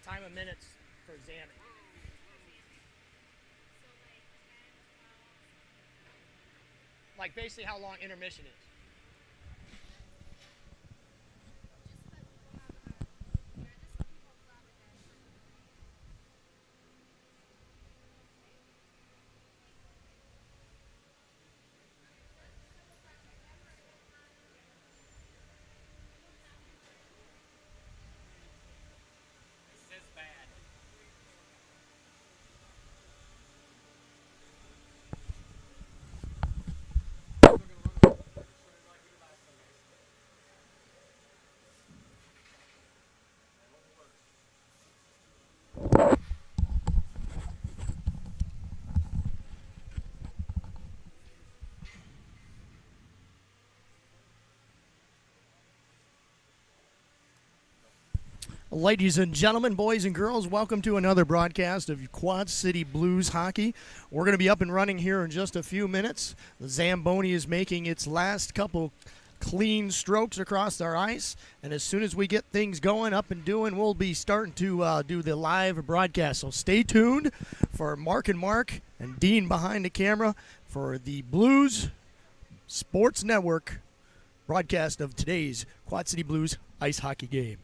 Time of minutes for examining. Like basically how long intermission is. This is bad. Ladies and gentlemen, boys and girls, welcome to another broadcast of Quad City Blues Hockey. We're going to be up and running here in just a few minutes. The Zamboni is making its last couple clean strokes across our ice, and as soon as we get things going, up and doing, we'll be starting to do the live broadcast. So stay tuned for Mark and Dean behind the camera for the Blues Sports Network broadcast of today's Quad City Blues ice hockey game.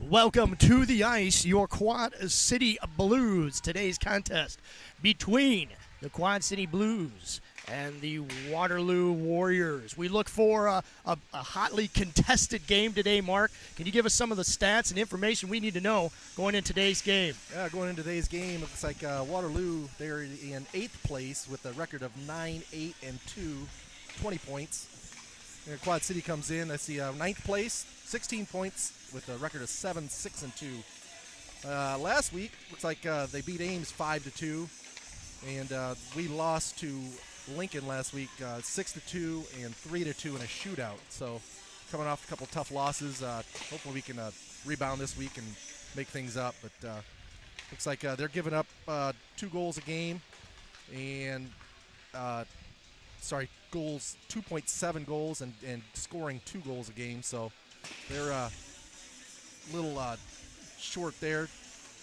Welcome to the ice, your Quad City Blues. Today's contest between the Quad City Blues and the Waterloo Warriors. We look for a hotly contested game today, Mark. Can you give us some of the stats and information we need to know going into today's game? Yeah, going into today's game, it looks like Waterloo, they're in 8th place with a record of 9-8-2, 20 points. And Quad City comes in, I see 9th place, 16 points with a record of 7-6-2. Last week, looks like they beat Ames 5-2, and we lost to Lincoln last week 6-2 and 3-2 in a shootout. So coming off a couple tough losses, hopefully we can rebound this week and make things up. But looks like they're giving up 2 goals a game, and 2.7 goals and scoring 2 goals a game. So they're a little short there.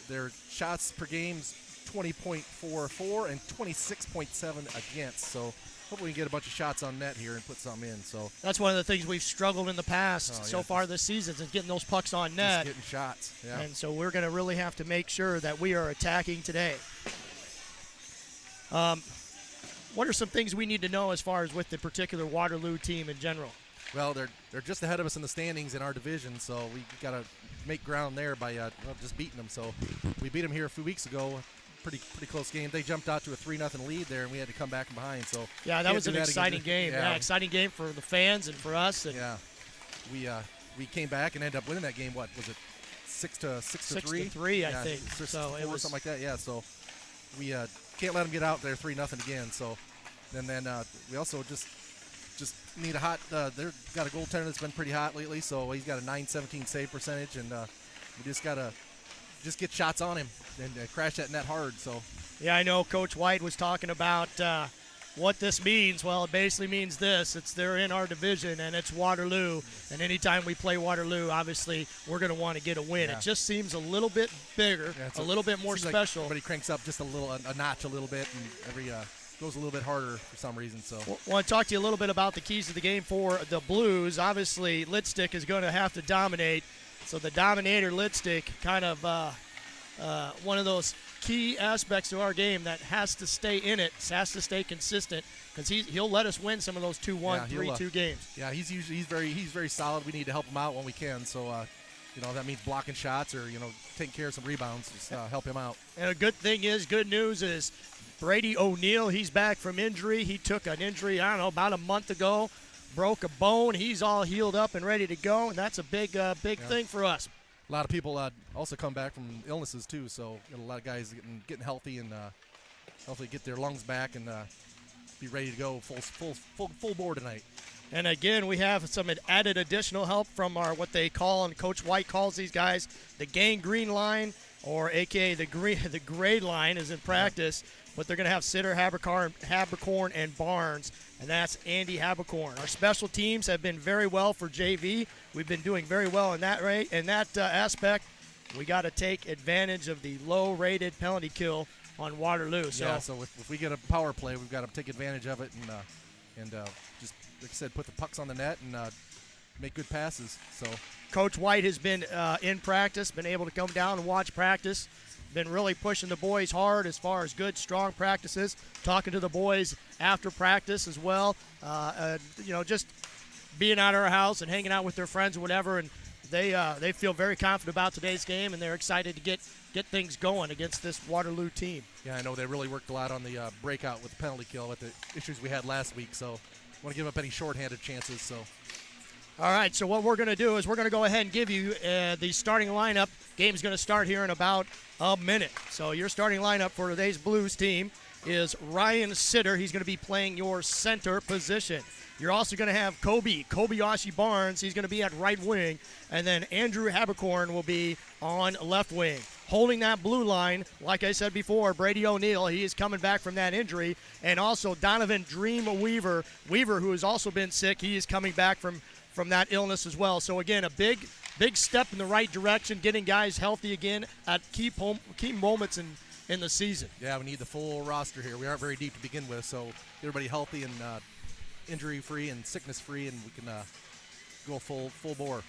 Their shots per game's 20.44 and 26.7 against. So hopefully we can get a bunch of shots on net here and put something in. So that's one of the things we've struggled in the past so far this season is getting those pucks on net. Just getting shots. Yeah. And so we're going to really have to make sure that we are attacking today. What are some things we need to know as far as with the particular Waterloo team in general? Well, they're just ahead of us in the standings in our division, so we got to make ground there by just beating them. So we beat them here a few weeks ago. Pretty close game. They jumped out to a 3-0 lead there, and we had to come back from behind. So yeah, that was an exciting game. Yeah, exciting game for the fans and for us. And yeah, we came back and ended up winning that game. What was it? 6-3. 6-3, I think. So it was something like that. Yeah. So we can't let them get out there 3-0 again. So and then we also just need a hot. They've got a goaltender that's been pretty hot lately, so he's got a .917 save percentage, and we just gotta get shots on him and crash that net hard. So yeah, I know Coach White was talking about what this means. Well, it basically means this: they're in our division, and it's Waterloo, and anytime we play Waterloo, obviously we're going to want to get a win. Yeah. It just seems a little bit bigger, a little bit more special. Like everybody cranks up just a notch a little bit, and every goes a little bit harder for some reason. So I want to talk to you a little bit about the keys to the game for the Blues. Obviously, Litstick is going to have to dominate. So the Dominator Litstick, kind of one of those key aspects to our game that has to stay in it, has to stay consistent, because he'll let us win some of those 2-1, 3-2 games. Yeah, he's very solid. We need to help him out when we can. So that means blocking shots or taking care of some rebounds. Just help him out. And a good news is Brady O'Neill, he's back from injury. He took an injury, about a month ago, broke a bone. He's all healed up and ready to go, and that's a big thing for us. A lot of people also come back from illnesses too, so a lot of guys getting healthy and hopefully get their lungs back and be ready to go full bore tonight. And again, we have some added additional help from our what they call, and Coach White calls these guys the gang green line, or AKA the gray line is in practice. But they're going to have Sitter, Habercorn, and Barnes, and that's Andy Habercorn. Our special teams have been very well for JV. We've been doing very well in that aspect. We got to take advantage of the low-rated penalty kill on Waterloo. So if we get a power play, we've got to take advantage of it and just, like I said, put the pucks on the net and make good passes. So Coach White has been in practice, been able to come down and watch practice. Been really pushing the boys hard as far as good, strong practices, talking to the boys after practice as well. Just being out of our house and hanging out with their friends or whatever, and they feel very confident about today's game, and they're excited to get things going against this Waterloo team. Yeah, I know they really worked a lot on the breakout with the penalty kill with the issues we had last week, so want to give up any shorthanded chances. So. All right, so what we're going to do is we're going to go ahead and give you the starting lineup. Game's going to start here in about a minute. So your starting lineup for today's Blues team is Ryan Sitter. He's going to be playing your center position. You're also going to have Kobayashi Barnes. He's going to be at right wing. And then Andrew Habercorn will be on left wing. Holding that blue line, like I said before, Brady O'Neill. He is coming back from that injury. And also Donovan Dream Weaver, who has also been sick. He is coming back from that illness as well. So, again, a big step in the right direction, getting guys healthy again at key moments in the season. Yeah, we need the full roster here. We aren't very deep to begin with, so everybody healthy and injury-free and sickness-free, and we can go full bore.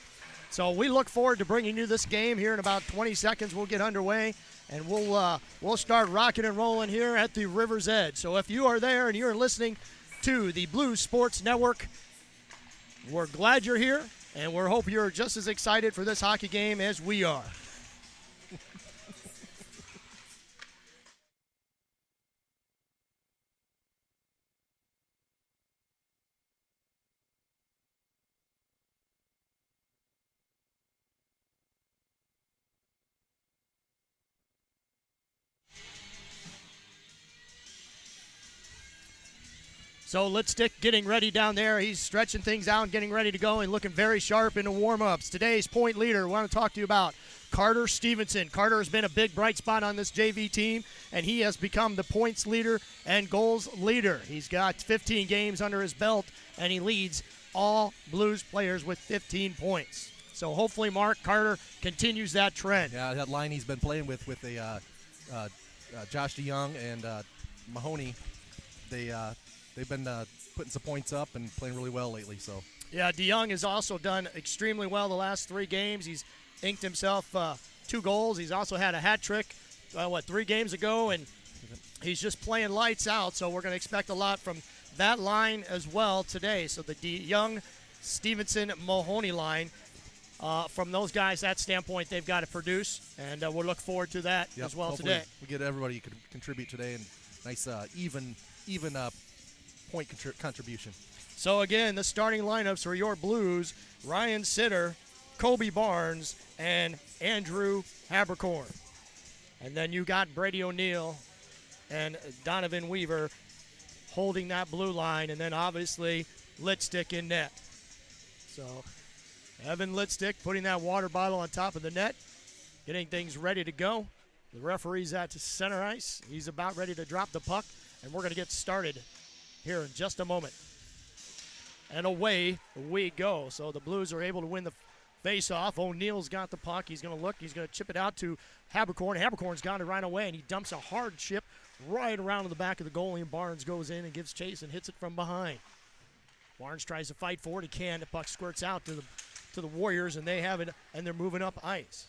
So we look forward to bringing you this game here in about 20 seconds. We'll get underway, and we'll start rocking and rolling here at the River's Edge. So if you are there and you're listening to the Blues Sports Network, we're glad you're here, and we hope you're just as excited for this hockey game as we are. So Litstick getting ready down there. He's stretching things out and getting ready to go and looking very sharp in the warm-ups. Today's point leader, we want to talk to you about Carter Stevenson. Carter has been a big bright spot on this JV team, and he has become the points leader and goals leader. He's got 15 games under his belt, and he leads all Blues players with 15 points. So hopefully Mark Carter continues that trend. Yeah, that line he's been playing with Josh DeYoung and Mahoney, they've been putting some points up and playing really well lately. So yeah, DeYoung has also done extremely well the last 3 games. He's inked himself 2 goals. He's also had a hat trick, 3 games ago, and he's just playing lights out. So we're going to expect a lot from that line as well today. So the DeYoung, Stevenson, Mahoney line. From those guys, that standpoint, they've got to produce, and we'll look forward to that as well today. We get everybody who could contribute today, and nice even point contribution. So again, the starting lineups for your Blues: Ryan Sitter, Kobe Barnes, and Andrew Habercorn. And then you got Brady O'Neill and Donovan Weaver holding that blue line, and then obviously Litstick in net. So Evan Litstick putting that water bottle on top of the net, getting things ready to go. The referee's at center ice. He's about ready to drop the puck, and we're going to get started here in just a moment. And away we go. So the Blues are able to win the face-off. O'Neill's got the puck. He's going to look. He's going to chip it out to Habercorn. Habercorn's got it right away, and he dumps a hard chip right around to the back of the goalie, and Barnes goes in and gives chase and hits it from behind. Barnes tries to fight for it. He can. The puck squirts out to the Warriors, and they have it, and they're moving up ice.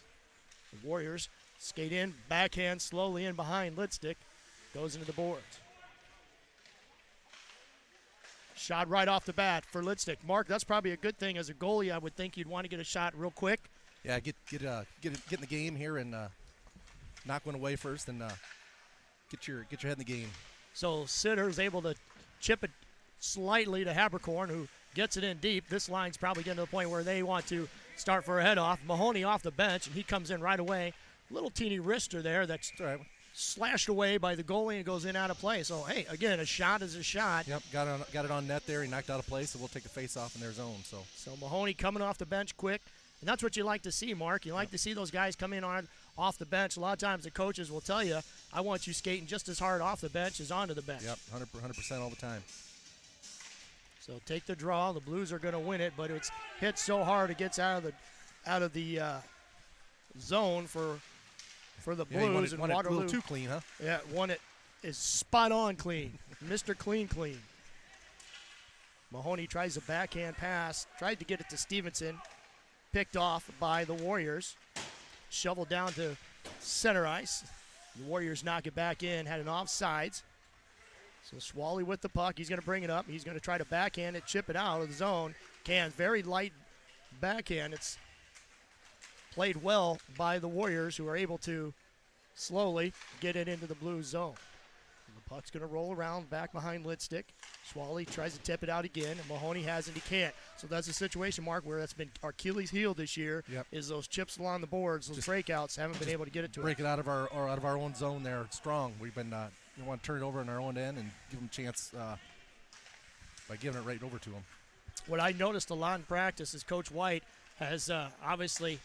The Warriors skate in, backhand slowly in behind Litstick, goes into the boards. Shot right off the bat for Litstick. Mark, that's probably a good thing. As a goalie, I would think you'd want to get a shot real quick. Yeah, get in the game here and knock one away first, and get your head in the game. So Sitter is able to chip it slightly to Habercorn, who gets it in deep. This line's probably getting to the point where they want to start for a head-off. Mahoney off the bench, and he comes in right away. Little teeny wrister there that's slashed away by the goalie and goes in out of play. So, hey, again, a shot is a shot. Yep, got it on net there. He knocked out of play, so we'll take the face-off in their zone. So Mahoney coming off the bench quick. And that's what you like to see, Mark. You like to see those guys come in off the bench. A lot of times the coaches will tell you, I want you skating just as hard off the bench as onto the bench. Yep, 100% all the time. So take the draw. The Blues are going to win it, but it's hit so hard it gets out of the zone for the Blues. And Waterloo, a little too clean, huh? Yeah, one it is spot on clean. Mr. Clean. Mahoney tries a backhand pass, tried to get it to Stevenson, picked off by the Warriors. Shoveled down to center ice. The Warriors knock it back in, had an offsides. So Swally with the puck. He's going to bring it up. He's going to try to backhand it, chip it out of the zone. Very light backhand. It's played well by the Warriors, who are able to slowly get it into the Blues zone. And the puck's going to roll around back behind Litstick. Swally tries to tip it out again, and Mahoney hasn't. He can't. So that's a situation, Mark, where that's been our Achilles heel this year. Yep. Is those chips along the boards, those breakouts, haven't been able to get it to break it out of our own zone there strong. We've been we want to turn it over in our own end and give them a chance by giving it right over to them. What I noticed a lot in practice is Coach White has obviously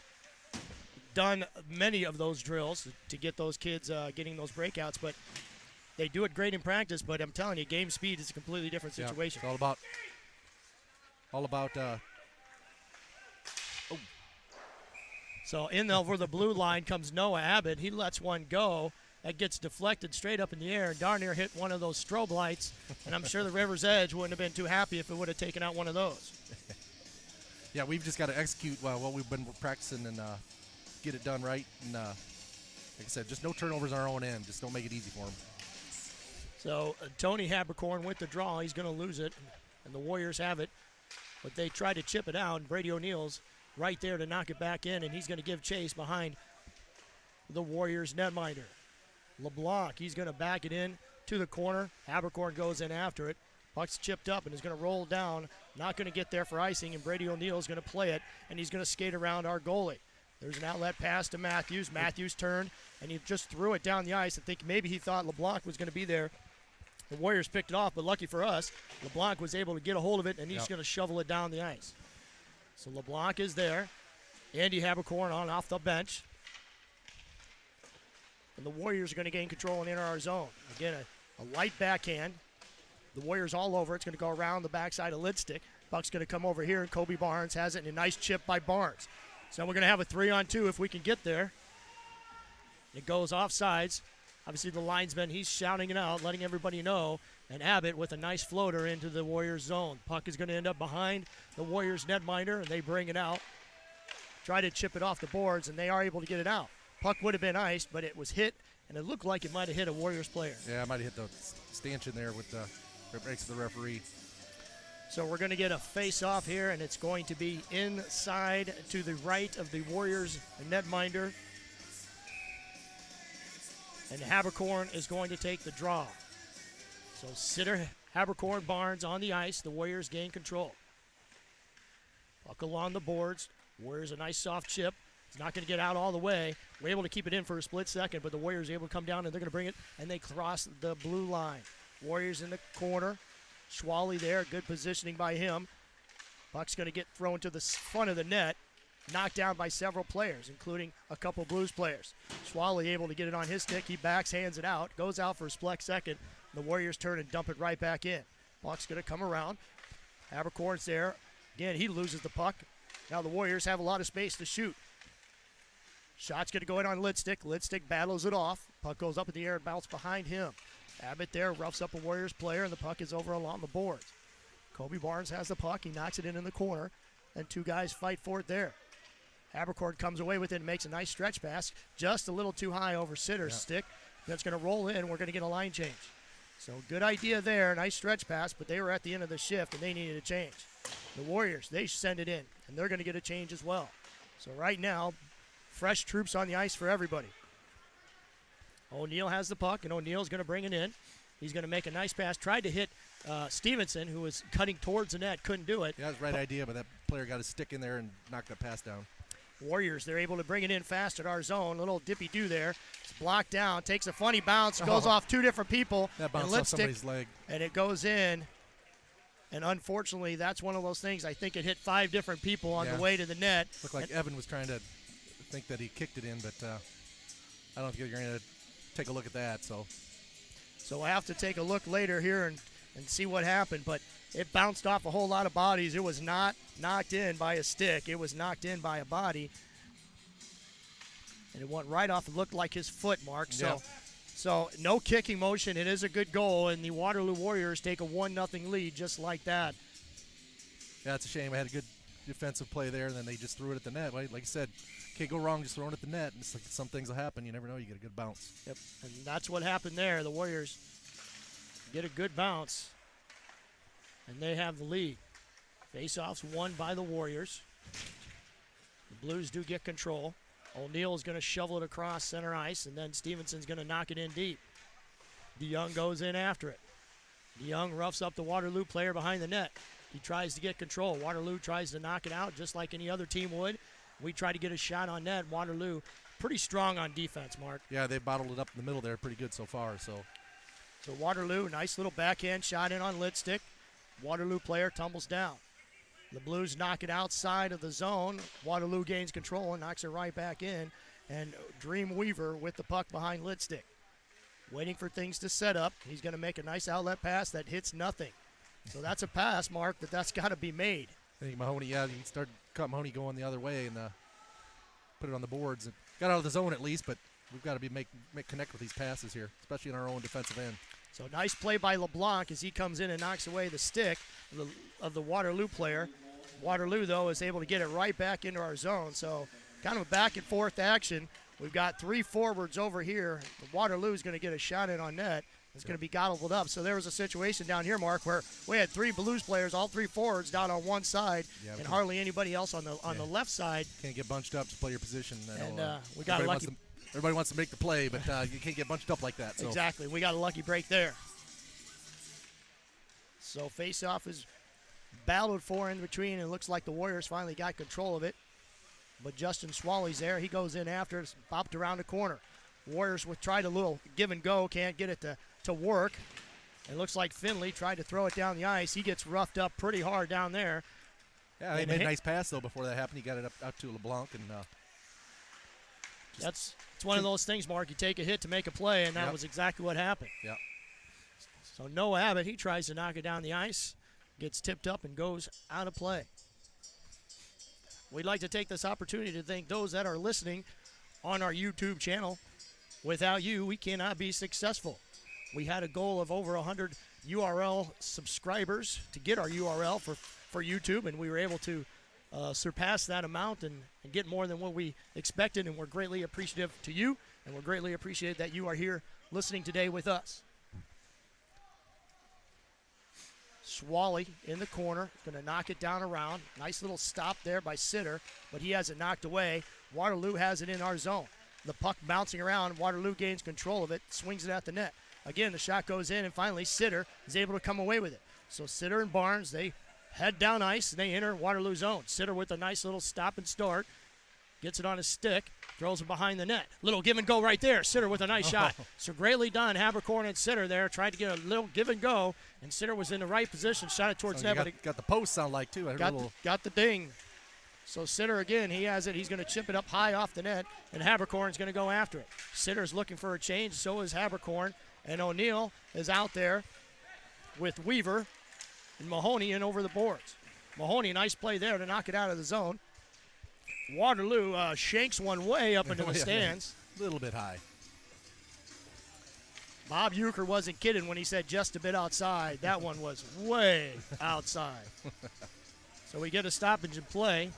done many of those drills to get those kids getting those breakouts, but they do it great in practice. But I'm telling you, game speed is a completely different situation. It's all about. So in over the blue line comes Noah Abbott. He lets one go. That gets deflected straight up in the air, and darn near hit one of those strobe lights. And I'm sure the River's Edge wouldn't have been too happy if it would have taken out one of those. Yeah, we've just got to execute what we've been practicing and get it done right. And like I said, just no turnovers on our own end. Just don't make it easy for them. So Tony Habercorn with the draw. He's going to lose it, and the Warriors have it. But they try to chip it out, and Brady O'Neill's right there to knock it back in, and he's going to give chase behind the Warriors netminder. LeBlanc, he's going to back it in to the corner. Habercorn goes in after it. Puck's chipped up and is going to roll down. Not going to get there for icing, and Brady O'Neill is going to play it, and he's going to skate around our goalie. There's an outlet pass to Matthews. Matthews turned, and he just threw it down the ice. I think maybe he thought LeBlanc was going to be there. The Warriors picked it off, but lucky for us, LeBlanc was able to get a hold of it, and he's going to shovel it down the ice. So LeBlanc is there. Andy Habercorn on off the bench. And the Warriors are going to gain control and enter our zone. Again, a light backhand. The Warriors all over. It's going to go around the backside of Lidstick. Buck's going to come over here, and Kobe Barnes has it, and a nice chip by Barnes. So we're going to have a 3-on-2 if we can get there. It goes off sides. Obviously, the linesman, he's shouting it out, letting everybody know. And Abbott with a nice floater into the Warriors zone. Puck is going to end up behind the Warriors netminder, and they bring it out. Try to chip it off the boards, and they are able to get it out. Puck would have been iced, but it was hit, and it looked like it might have hit a Warriors player. Yeah, it might have hit the stanchion there with the next to the referee. So we're going to get a face-off here, and it's going to be inside to the right of the Warriors netminder. And Habercorn is going to take the draw. So Sitter, Habercorn, Barnes on the ice. The Warriors gain control. Puck along the boards. Warriors a nice soft chip. It's not going to get out all the way. We're able to keep it in for a split second, but the Warriors are able to come down, and they're going to bring it, and they cross the blue line. Warriors in the corner. Schwally there. Good positioning by him. Puck's going to get thrown to the front of the net. Knocked down by several players, including a couple Blues players. Schwally able to get it on his stick. He backhands it out. Goes out for a split second. The Warriors turn and dump it right back in. Puck's going to come around. Habercorn's there. Again, he loses the puck. Now the Warriors have a lot of space to shoot. Shot's going to go in on Lidstick. Lidstick battles it off. Puck goes up in the air and bounces behind him. Abbott there roughs up a Warriors player, and the puck is over along the boards. Kobe Barnes has the puck. He knocks it in the corner, and two guys fight for it there. Habercorn comes away with it and makes a nice stretch pass, just a little too high over Sitter's stick. That's going to roll in. We're going to get a line change. So good idea there. Nice stretch pass, but they were at the end of the shift, and they needed a change. The Warriors, they send it in, and they're going to get a change as well. So right now, fresh troops on the ice for everybody. O'Neal has the puck, and O'Neal's going to bring it in. He's going to make a nice pass. Tried to hit Stevenson, who was cutting towards the net. Couldn't do it. Yeah, that was the right idea, but that player got his stick in there and knocked that pass down. Warriors, they're able to bring it in fast at our zone. A little dippy-do there. It's blocked down. Takes a funny bounce. Goes off two different people. That bounced off somebody's leg. And it goes in. And unfortunately, that's one of those things. I think it hit 5 different people on the way to the net. Looked like Evan was trying to think that he kicked it in, but I don't think you're going to take a look at that. So I have to take a look later here and see what happened. But it bounced off a whole lot of bodies. It was not knocked in by a stick. It was knocked in by a body. And it went right off. It looked like his foot, Mark. So no kicking motion. It is a good goal, and the Waterloo Warriors take a 1-0 lead just like that. Yeah, it's a shame. I had a good defensive play there, and then they just threw it at the net. Like you said, can't go wrong just throwing it at the net. It's like some things will happen. You never know. You get a good bounce. Yep, and that's what happened there. The Warriors get a good bounce, and they have the lead. Face-offs won by the Warriors. The Blues do get control. O'Neal is going to shovel it across center ice, and then Stevenson's going to knock it in deep. DeYoung goes in after it. DeYoung roughs up the Waterloo player behind the net. He tries to get control. Waterloo tries to knock it out just like any other team would. We try to get a shot on net. Waterloo pretty strong on defense, Mark. Yeah, they bottled it up in the middle there pretty good so far. So Waterloo, nice little backhand shot in on Lidstick. Waterloo player tumbles down. The Blues knock it outside of the zone. Waterloo gains control and knocks it right back in. And Dream Weaver with the puck behind Lidstick. Waiting for things to set up. He's going to make a nice outlet pass that hits nothing. So that's a pass, Mark, but that's got to be made. I think Mahoney, he caught Mahoney going the other way and put it on the boards. And got out of the zone at least, but we've got to make connect with these passes here, especially in our own defensive end. So nice play by LeBlanc as he comes in and knocks away the stick of the Waterloo player. Waterloo, though, is able to get it right back into our zone. So kind of a back-and-forth action. We've got 3 forwards over here. Waterloo is going to get a shot in on net. It's going to be gobbled up. So there was a situation down here, Mark, where we had 3 Blues players, all 3 forwards down on one side, and hardly anybody else on the left side. Can't get bunched up to play your position. And we got lucky. Everybody wants to make the play, but you can't get bunched up like that. So. Exactly. We got a lucky break there. So face-off is battled for in between, and it looks like the Warriors finally got control of it. But Justin Swaley's there. He goes in after it. It's popped around the corner. Warriors tried a little give and go. Can't get it to work. It looks like Finley tried to throw it down the ice. He gets roughed up pretty hard down there. Yeah, he made a nice pass, though, before that happened. He got it up to LeBlanc. And it's one of those things, Mark. You take a hit to make a play, and that was exactly what happened. Yep. So Noah Abbott, he tries to knock it down the ice, gets tipped up, and goes out of play. We'd like to take this opportunity to thank those that are listening on our YouTube channel. Without you, we cannot be successful. We had a goal of over 100 URL subscribers to get our URL for YouTube, and we were able to surpass that amount and get more than what we expected, and we're greatly appreciative to you, and we're greatly appreciative that you are here listening today with us. Swally in the corner, going to knock it down around. Nice little stop there by Sitter, but he has it knocked away. Waterloo has it in our zone. The puck bouncing around. Waterloo gains control of it, swings it at the net. Again, the shot goes in, and finally Sitter is able to come away with it. So Sitter and Barnes, they head down ice, and they enter Waterloo zone. Sitter with a nice little stop and start. Gets it on his stick, throws it behind the net. Little give and go right there. Sitter with a nice shot. So greatly done. Habercorn and Sitter there tried to get a little give and go, and Sitter was in the right position, shot it towards net. Got the post sound like, too. Got the ding. So Sitter, again, he has it. He's going to chip it up high off the net, and Habercorn's going to go after it. Sitter's looking for a change. So is Habercorn. And O'Neill is out there with Weaver and Mahoney in over the boards. Mahoney, nice play there to knock it out of the zone. Waterloo shanks one way up into the stands. A little bit high. Bob Euchre wasn't kidding when he said just a bit outside. That one was way outside. So we get a stoppage in play.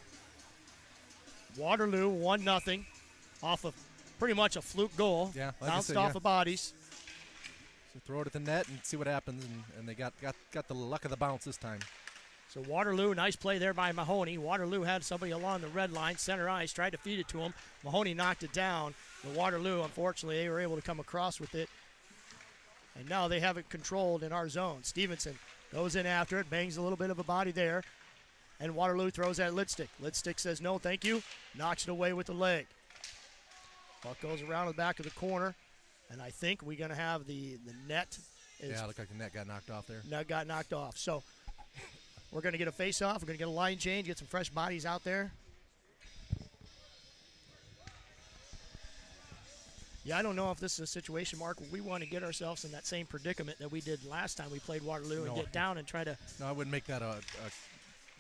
Waterloo 1-0 off of pretty much a fluke goal. Yeah, like bounced off of bodies. So throw it at the net and see what happens, and they got the luck of the bounce this time. So Waterloo, nice play there by Mahoney. Waterloo had somebody along the red line, center ice, tried to feed it to him. Mahoney knocked it down. But Waterloo, unfortunately, they were able to come across with it. And now they have it controlled in our zone. Stevenson goes in after it, bangs a little bit of a body there. And Waterloo throws at Litstick. Litstick says no, thank you. Knocks it away with the leg. Puck goes around the back of the corner. And I think we're going to have the net. Yeah, it looked like the net got knocked off there. Net got knocked off. So we're going to get a face-off. We're going to get a line change, get some fresh bodies out there. Yeah, I don't know if this is a situation, Mark, where we want to get ourselves in that same predicament that we did last time we played Waterloo and get down and try to. No, I wouldn't make that a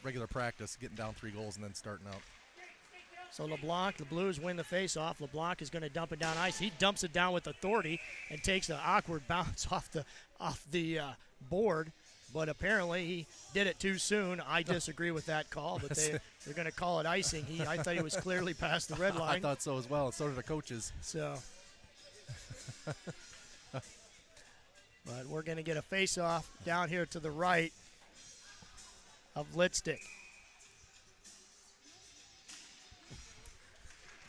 regular practice, getting down 3 goals and then starting out. So LeBlanc, the Blues win the face-off. LeBlanc is going to dump it down ice. He dumps it down with authority and takes an awkward bounce off the board. But apparently he did it too soon. I disagree with that call, but they're going to call it icing. I thought he was clearly past the red line. I thought so as well, and so did the coaches. So, but we're going to get a face-off down here to the right of Litstick.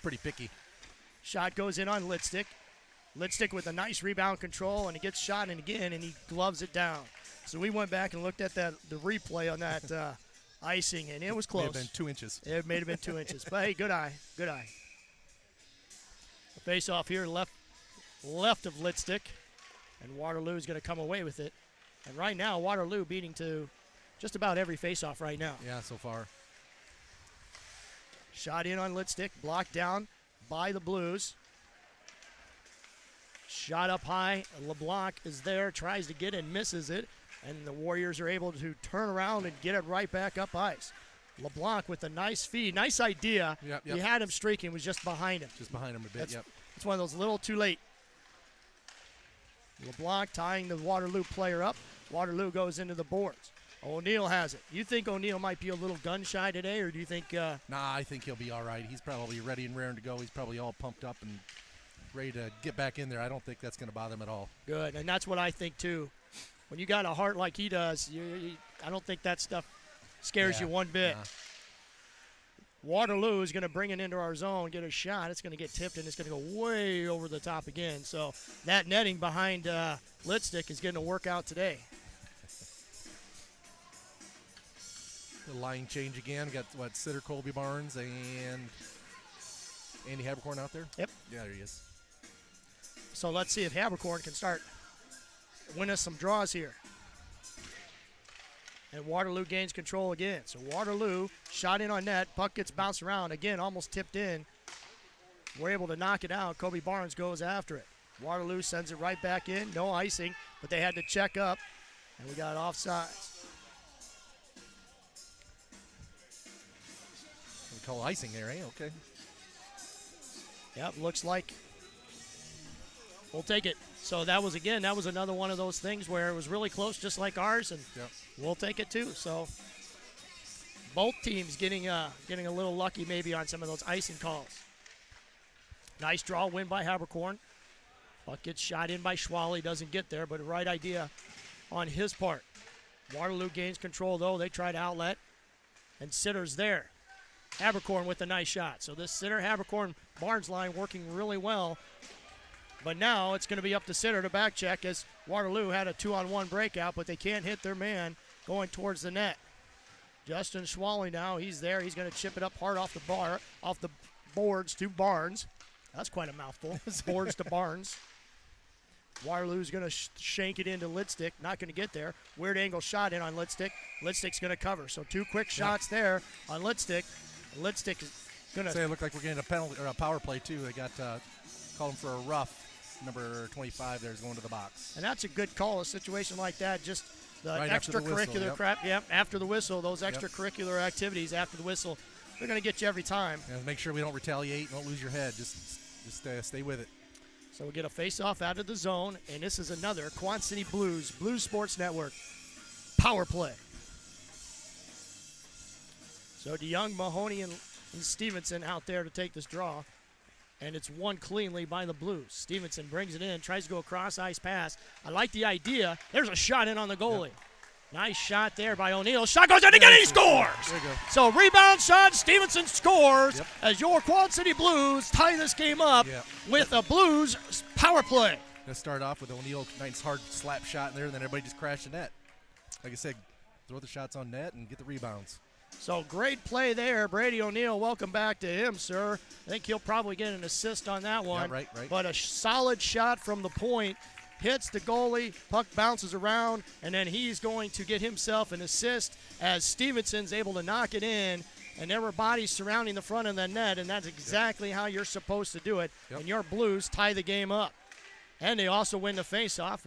Pretty picky. Shot goes in on Litstick. Litstick with a nice rebound control, and he gets shot in again, and he gloves it down. So we went back and looked at the replay on that icing, and it was close. It may have been 2 inches. It may have been 2 inches. But, hey, good eye. Good eye. The face-off here left of Litstick, and Waterloo is going to come away with it. And right now, Waterloo beating to just about every face-off right now. Yeah, so far. Shot in on Litstick, blocked down by the Blues. Shot up high. LeBlanc is there, tries to get it, misses it. And the Warriors are able to turn around and get it right back up ice. LeBlanc with a nice feed. Nice idea. Yep. He had him streaking, was just behind him. Just behind him a bit, It's one of those little too late. LeBlanc tying the Waterloo player up. Waterloo goes into the boards. O'Neal has it. You think O'Neal might be a little gun shy today, or do you think? Nah, I think he'll be all right. He's probably ready and raring to go. He's probably all pumped up and ready to get back in there. I don't think that's going to bother him at all. Good, and that's what I think too. When you got a heart like he does, I don't think that stuff scares you one bit. Nah. Waterloo is going to bring it into our zone, get a shot. It's going to get tipped, and it's going to go way over the top again. So that netting behind Litstick is going to work out today. The line change again. Got, Sitter, Colby Barnes, and Andy Habercorn out there? Yep. Yeah, there he is. So let's see if Habercorn can start win us some draws here. And Waterloo gains control again. So Waterloo shot in on net. Puck gets bounced around. Again, almost tipped in. We're able to knock it out. Kobe Barnes goes after it. Waterloo sends it right back in. No icing, but they had to check up. And we got offsides. We call icing there, eh? Okay. Yep, looks like we'll take it. So that was another one of those things where it was really close, just like ours, and we'll take it too. So both teams getting a little lucky maybe on some of those icing calls. Nice draw win by Habercorn. Puck gets shot in by Schwally, doesn't get there, but a right idea on his part. Waterloo gains control though. They try to outlet, and Sitter's there. Habercorn with a nice shot. So this Sitter, Habercorn, Barnes line working really well. But now it's going to be up to Sitter to back check as Waterloo had a 2-on-1 breakout, but they can't hit their man going towards the net. Justin Schwally now, he's there. He's going to chip it up hard off the boards to Barnes. That's quite a mouthful. Boards to Barnes. Waterloo's going to shank it into Litstick. Not going to get there. Weird angle shot in on Litstick. Litstick's going to cover. So two quick shots there on Litstick. Litstick is going to. Say it looked like we're getting a penalty or a power play too. They got called him for a rough. Number 25 there is going to the box. And that's a good call. A situation like that, just the right extracurricular crap. Yep, after the whistle, those extracurricular activities after the whistle, they're going to get you every time. And make sure we don't retaliate, don't lose your head. Just stay with it. So we get a face-off out of the zone, and this is another Quad City Blues Sports Network power play. So DeYoung, Mahoney, and Stevenson out there to take this draw. And it's won cleanly by the Blues. Stevenson brings it in, tries to go across ice pass. I like the idea. There's a shot in on the goalie. Yep. Nice shot there by O'Neal. Shot goes in again, he scores! There you go. So rebound shot, Stevenson scores as your Quad City Blues tie this game up with a Blues power play. Let's start off with O'Neal, nice hard slap shot in there, and then everybody just crashed the net. Like I said, throw the shots on net and get the rebounds. So great play there. Brady O'Neal, welcome back to him, sir. I think he'll probably get an assist on that one. Yeah, right. But a solid shot from the point. Hits the goalie, puck bounces around, and then he's going to get himself an assist as Stevenson's able to knock it in, and there were bodies surrounding the front of the net, and that's exactly how you're supposed to do it. And your Blues tie the game up. And they also win the faceoff.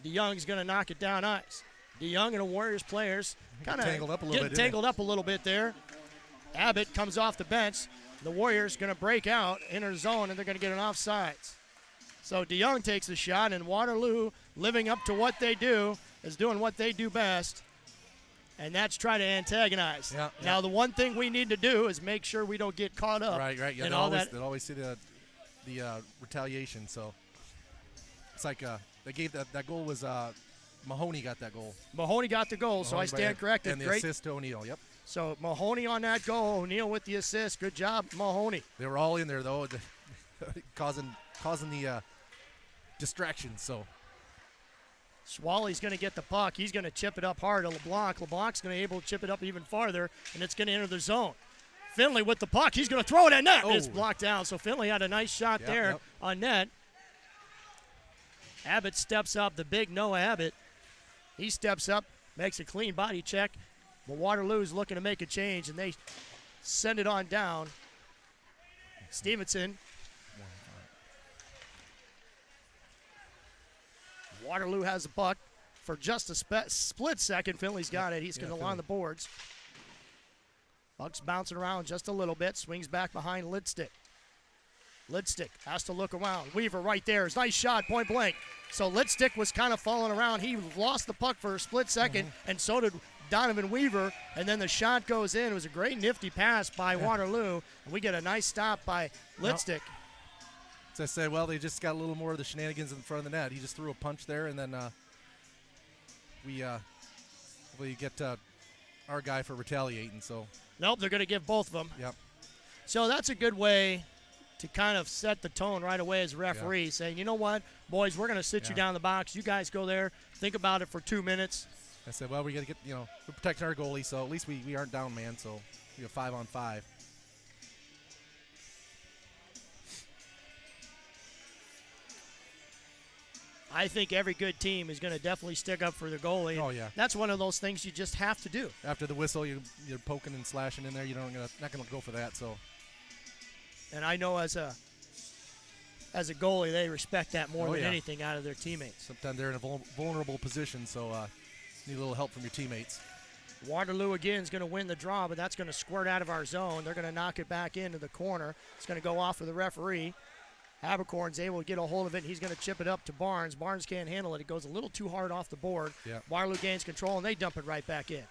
DeYoung's going to knock it down ice. DeYoung and the Warriors players kind of tangled up a little bit there. Abbott comes off the bench. The Warriors going to break out, enter the zone, and they're going to get an offsides. So DeYoung takes a shot, and Waterloo, living up to what they do, is doing what they do best, and that's try to antagonize. Now, the one thing we need to do is make sure we don't get caught up. Right. Yeah, in they always see the retaliation. So it's like they gave that goal was Mahoney got that goal. Mahoney got the goal, so I stand corrected. And the assist to O'Neal, So Mahoney on that goal, O'Neal with the assist. Good job, Mahoney. They were all in there, though, causing the distractions. So Schwally's going to get the puck. He's going to chip it up hard to LeBlanc. LeBlanc's going to be able to chip it up even farther, and it's going to enter the zone. Finley with the puck. He's going to throw it at net. Oh. It's blocked down. So Finley had a nice shot there on net. Abbott steps up. The big Noah Abbott. He steps up, makes a clean body check. But Waterloo's looking to make a change, and they send it on down. Stevenson. Waterloo has the puck for just a split second. Finley's got it. He's going to line the boards. Puck's bouncing around just a little bit. Swings back behind Litstick. Litstick has to look around. Weaver right there. Nice shot, point blank. So Litstick was kind of falling around. He lost the puck for a split second, and so did Donovan Weaver, and then the shot goes in. It was a great nifty pass by Waterloo, and we get a nice stop by Litstick. As I said, well, they just got a little more of the shenanigans in front of the net. He just threw a punch there, and then we get our guy for retaliating. So nope, they're going to give both of them. Yep. So that's a good way to kind of set the tone right away as a referee, saying, you know what, boys, we're going to sit you down in the box. You guys go there, think about it for 2 minutes. I said, well, we got to get, we're protecting our goalie, so at least we aren't down, man. So we have 5-on-5. I think every good team is going to definitely stick up for their goalie. Oh, yeah. That's one of those things you just have to do. After the whistle, you're poking and slashing in there. You're not going to go for that. So. And I know as a goalie, they respect that more than anything out of their teammates. Sometimes they're in a vulnerable position, so need a little help from your teammates. Waterloo again is going to win the draw, but that's going to squirt out of our zone. They're going to knock it back into the corner. It's going to go off for the referee. Habercorn's able to get a hold of it, and he's going to chip it up to Barnes. Barnes can't handle it. It goes a little too hard off the board. Yeah. Waterloo gains control, and they dump it right back in.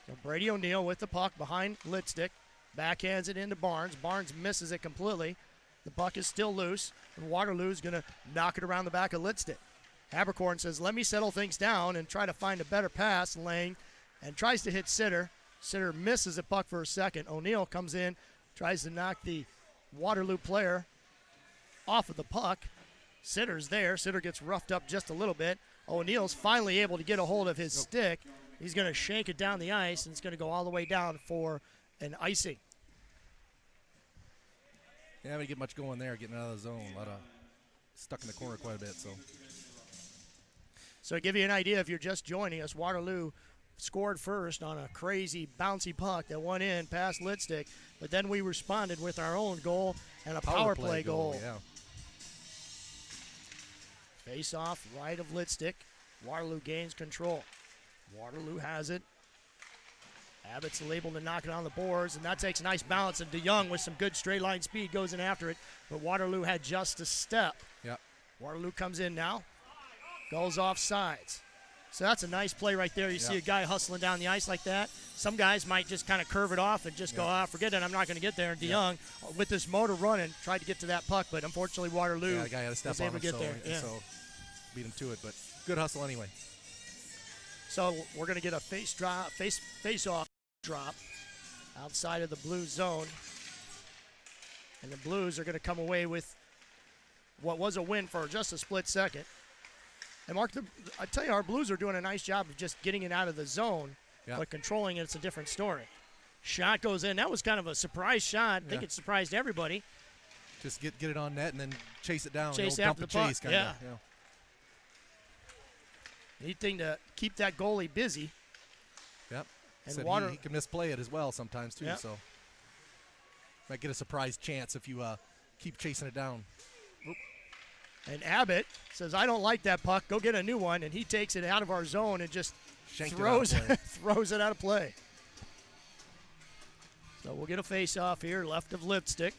So Brady O'Neill with the puck behind Litstick. Backhands it into Barnes. Barnes misses it completely. The puck is still loose, and Waterloo's going to knock it around the back of Litstick. Habercorn says, let me settle things down and try to find a better pass lane, and tries to hit Sitter. Sitter misses the puck for a second. O'Neill comes in, tries to knock the Waterloo player off of the puck. Sitter's there. Sitter gets roughed up just a little bit. O'Neill's finally able to get a hold of his stick. He's going to shake it down the ice, and it's going to go all the way down for an icing. Yeah, I didn't get much going there, getting out of the zone. A lot of stuck in the corner quite a bit. So to give you an idea, if you're just joining us, Waterloo scored first on a crazy bouncy puck that went in past Litstick, but then we responded with our own goal and a power play goal. Yeah. Face off right of Litstick. Waterloo gains control. Waterloo has it. Abbott's able to knock it on the boards, and that takes a nice balance, and DeYoung with some good straight line speed goes in after it, but Waterloo had just a step. Yeah. Waterloo comes in now, goes off sides. So that's a nice play right there. You see a guy hustling down the ice like that. Some guys might just kind of curve it off and just go, forget it, I'm not going to get there. And DeYoung, with this motor running, tried to get to that puck, but unfortunately Waterloo the guy had to step was on able him, to get there. So beat him to it, but good hustle anyway. So we're going to get a face-off drop outside of the blue zone. And the Blues are going to come away with what was a win for just a split second. And Mark, I tell you, our Blues are doing a nice job of just getting it out of the zone, but controlling it, it's a different story. Shot goes in. That was kind of a surprise shot. I think it surprised everybody. Just get it on net and then chase it down. Chase dump after the chase, puck. kinda, Neat thing to keep that goalie busy. Yep. And he can misplay it as well sometimes too. Yep. So might get a surprise chance if you keep chasing it down. Oop. And Abbott says, I don't like that puck. Go get a new one. And he takes it out of our zone and just throws it out of play. So we'll get a face-off here, left of Lipstick.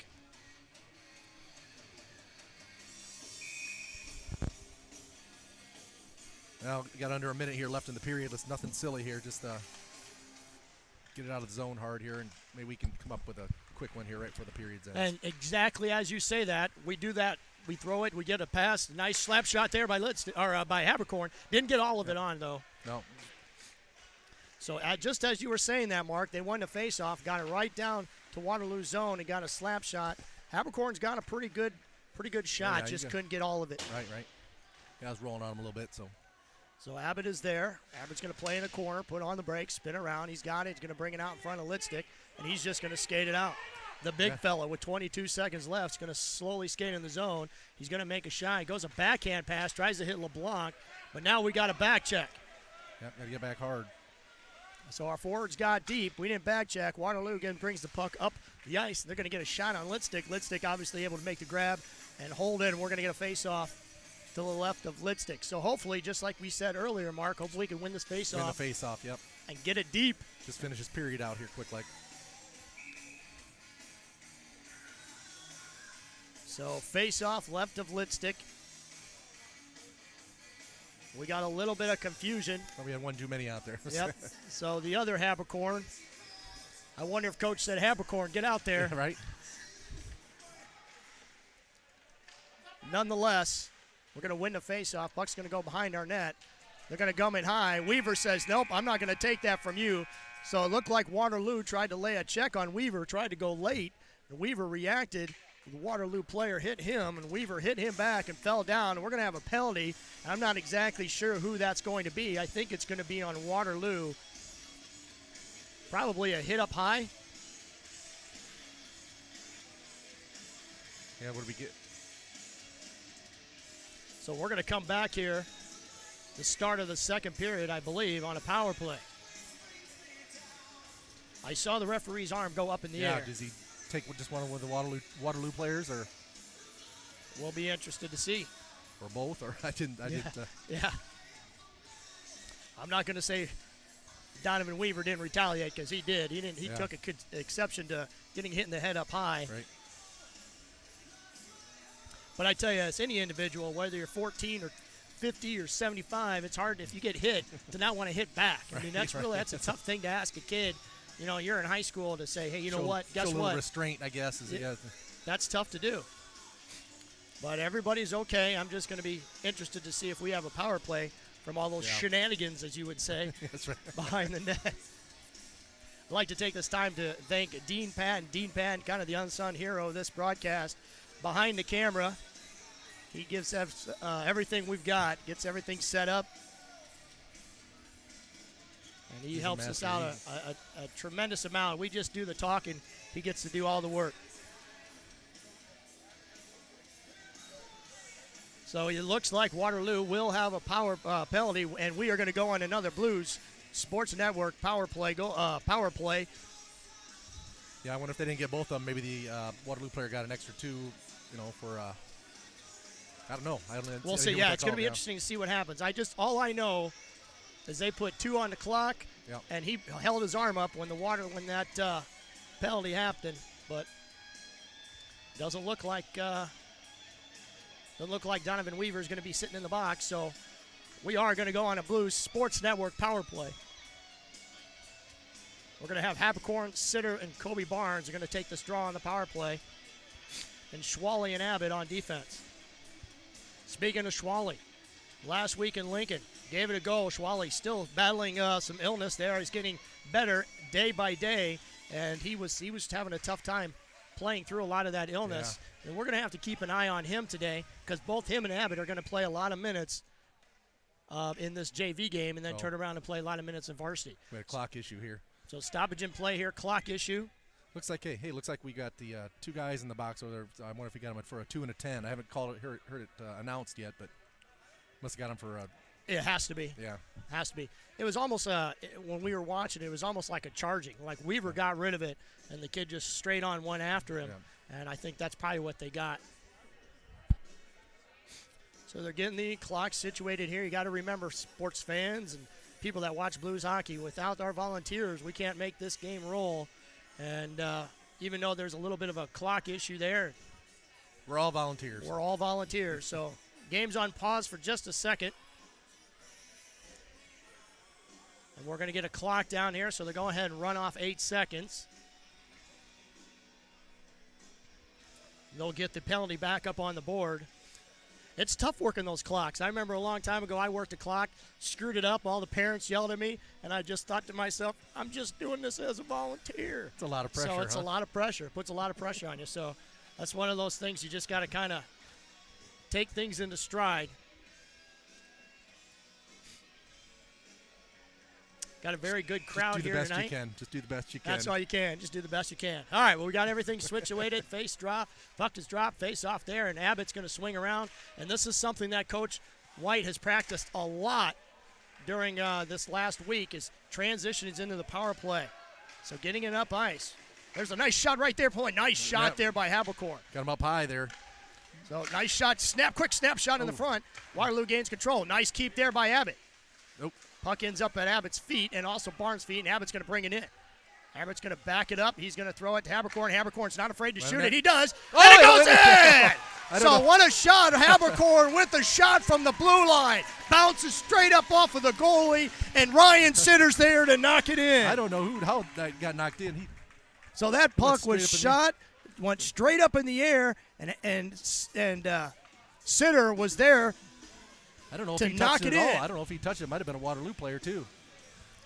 Now, we got under a minute here left in the period. It's nothing silly here. Just get it out of the zone hard here, and maybe we can come up with a quick one here right before the period's end. And exactly as you say that, we do that. We throw it. We get a pass. Nice slap shot there by by Habercorn. Didn't get all of it on, though. No. So just as you were saying that, Mark, they won the face-off, got it right down to Waterloo's zone, and got a slap shot. Habercorn's got a pretty good shot, just couldn't get all of it. Right. Yeah, I was rolling on him a little bit, so. So Abbott is there. Abbott's going to play in the corner, put on the brakes, spin around. He's got it. He's going to bring it out in front of Litstick, and he's just going to skate it out. The big fella with 22 seconds left is going to slowly skate in the zone. He's going to make a shot. He goes a backhand pass, tries to hit LeBlanc, but now we got a back check. Yep, got to get back hard. So our forwards got deep. We didn't back check. Waterloo again brings the puck up the ice. They're going to get a shot on Litstick. Litstick obviously able to make the grab and hold it, and we're going to get a face-off to the left of Litstick. So hopefully, just like we said earlier, Mark, hopefully we can win this face-off. Win the face-off, yep. And get it deep. Just finish this period out here quick like. So face-off left of Litstick. We got a little bit of confusion. Oh, we had one too many out there. Yep. So the other Habercorn. I wonder if Coach said, Habercorn, get out there. Yeah, right. Nonetheless, we're going to win the faceoff. Puck's going to go behind our net. They're going to gum it high. Weaver says, nope, I'm not going to take that from you. So it looked like Waterloo tried to lay a check on Weaver, tried to go late. And Weaver reacted. The Waterloo player hit him, and Weaver hit him back and fell down. And we're going to have a penalty. I'm not exactly sure who that's going to be. I think it's going to be on Waterloo. Probably a hit up high. Yeah, what do we get? So we're going to come back here, the start of the second period, I believe, on a power play. I saw the referee's arm go up in the air. Yeah, does he take just one of the Waterloo players, or we'll be interested to see. Or both, or I didn't. Yeah. I'm not going to say Donovan Weaver didn't retaliate, because he did. He didn't. He took exception to getting hit in the head up high. Right. But I tell you, as any individual, whether you're 14 or 50 or 75, it's hard if you get hit to not want to hit back. I mean, that's a tough thing to ask a kid. You know, you're in high school to say, hey, you know what? Guess show a what? little restraint, I guess. That's tough to do. But everybody's okay. I'm just going to be interested to see if we have a power play from all those shenanigans, as you would say, that's right. behind the net. I'd like to take this time to thank Dean Patton. Dean Patton, kind of the unsung hero of this broadcast. Behind the camera, he gives us everything we've got, gets everything set up. And he helps us out a tremendous amount. We just do the talking. He gets to do all the work. So it looks like Waterloo will have a power penalty, and we are going to go on another Blues Sports Network power play. Power play. Yeah, I wonder if they didn't get both of them. Maybe the Waterloo player got an extra two, for I don't know. We'll see. Yeah, it's going to be interesting to see what happens. All I know is they put 2 on the clock, and he held his arm up when that penalty happened, but doesn't look like Donovan Weaver is going to be sitting in the box. So we are going to go on a Blues Sports Network power play. We're going to have Habercorn, Sitter, and Kobe Barnes are going to take this draw on the power play, and Schwally and Abbott on defense. Speaking of Schwally, last week in Lincoln, gave it a go. Schwally still battling some illness there. He's getting better day by day, and he was having a tough time playing through a lot of that illness. Yeah. And we're going to have to keep an eye on him today, because both him and Abbott are going to play a lot of minutes in this JV game, and then turn around and play a lot of minutes in varsity. We had a clock issue here. So stoppage in play here, clock issue. Looks like looks like we got the 2 guys in the box over there. I wonder if we got them for a 2 and a 10. I haven't heard it announced yet, but must have got them for. It has to be. Yeah, has to be. It was almost when we were watching, it was almost like a charging. Like Weaver got rid of it, and the kid just straight on went after him. Yeah. And I think that's probably what they got. So they're getting the clock situated here. You got to remember, sports fans and people that watch Blues hockey, without our volunteers, we can't make this game roll. And even though there's a little bit of a clock issue there, we're all volunteers. We're all volunteers. So game's on pause for just a second. And we're going to get a clock down here, so they're going ahead and run off 8 seconds. They'll get the penalty back up on the board. It's tough working those clocks. I remember a long time ago I worked a clock, screwed it up, all the parents yelled at me, and I just thought to myself, I'm just doing this as a volunteer. It's a lot of pressure. So it's a lot of pressure. It puts a lot of pressure on you. So that's one of those things you just got to kind of take things into stride. Got a very good crowd here tonight. Just do the best you can. That's all you can. Just do the best you can. All right, well, we got everything situated. Face drop. Puck is dropped. Face off there, and Abbott's going to swing around. And this is something that Coach White has practiced a lot during this last week, is transitions into the power play. So getting it up ice. There's a nice shot right there, point. Nice shot there by Habercorn. Got him up high there. So nice shot. Quick snapshot in the front. Waterloo gains control. Nice keep there by Abbott. Nope. Puck ends up at Abbott's feet and also Barnes' feet, and Abbott's going to bring it in. Abbott's going to back it up. He's going to throw it to Habercorn. Habercorn's not afraid to shoot it. He does. And it goes in! So what a shot. Habercorn with the shot from the blue line. Bounces straight up off of the goalie, and Ryan Sitter's there to knock it in. I don't know how that got knocked in. So that puck was shot, went straight up in the air, and Sitter was there I don't know if to he knock touched it it at in. all. I don't know if he touched it. It might have been a Waterloo player, too.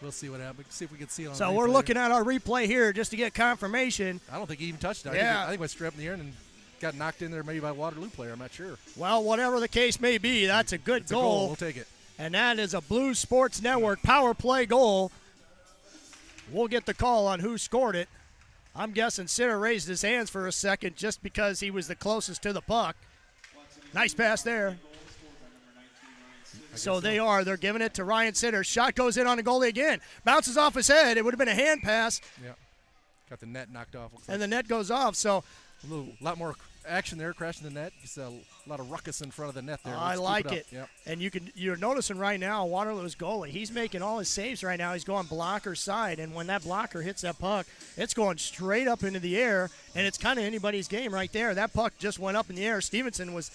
We'll see what happens. See if we can see it on So the we're replay. looking at our replay here just to get confirmation. I don't think he even touched it. Yeah. I think it went straight up in the air and got knocked in there maybe by a Waterloo player. I'm not sure. Well, whatever the case may be, that's a good It's a goal. goal. We'll take it. And that is a Blues Sports Network power play goal. We'll get the call on who scored it. I'm guessing Sitter raised his hands for a second just because he was the closest to the puck. Nice pass there. So they're giving it to Ryan Sitter. Shot goes in on the goalie again. Bounces off his head. It would have been a hand pass. Yeah. Got the net knocked off. And the net goes off. So a lot more action there, crashing the net. Just a lot of ruckus in front of the net there. I like it. Yep. And you're noticing right now Waterloo's goalie. He's making all his saves right now. He's going blocker side, and when that blocker hits that puck, it's going straight up into the air, and it's kind of anybody's game right there. That puck just went up in the air. Stevenson was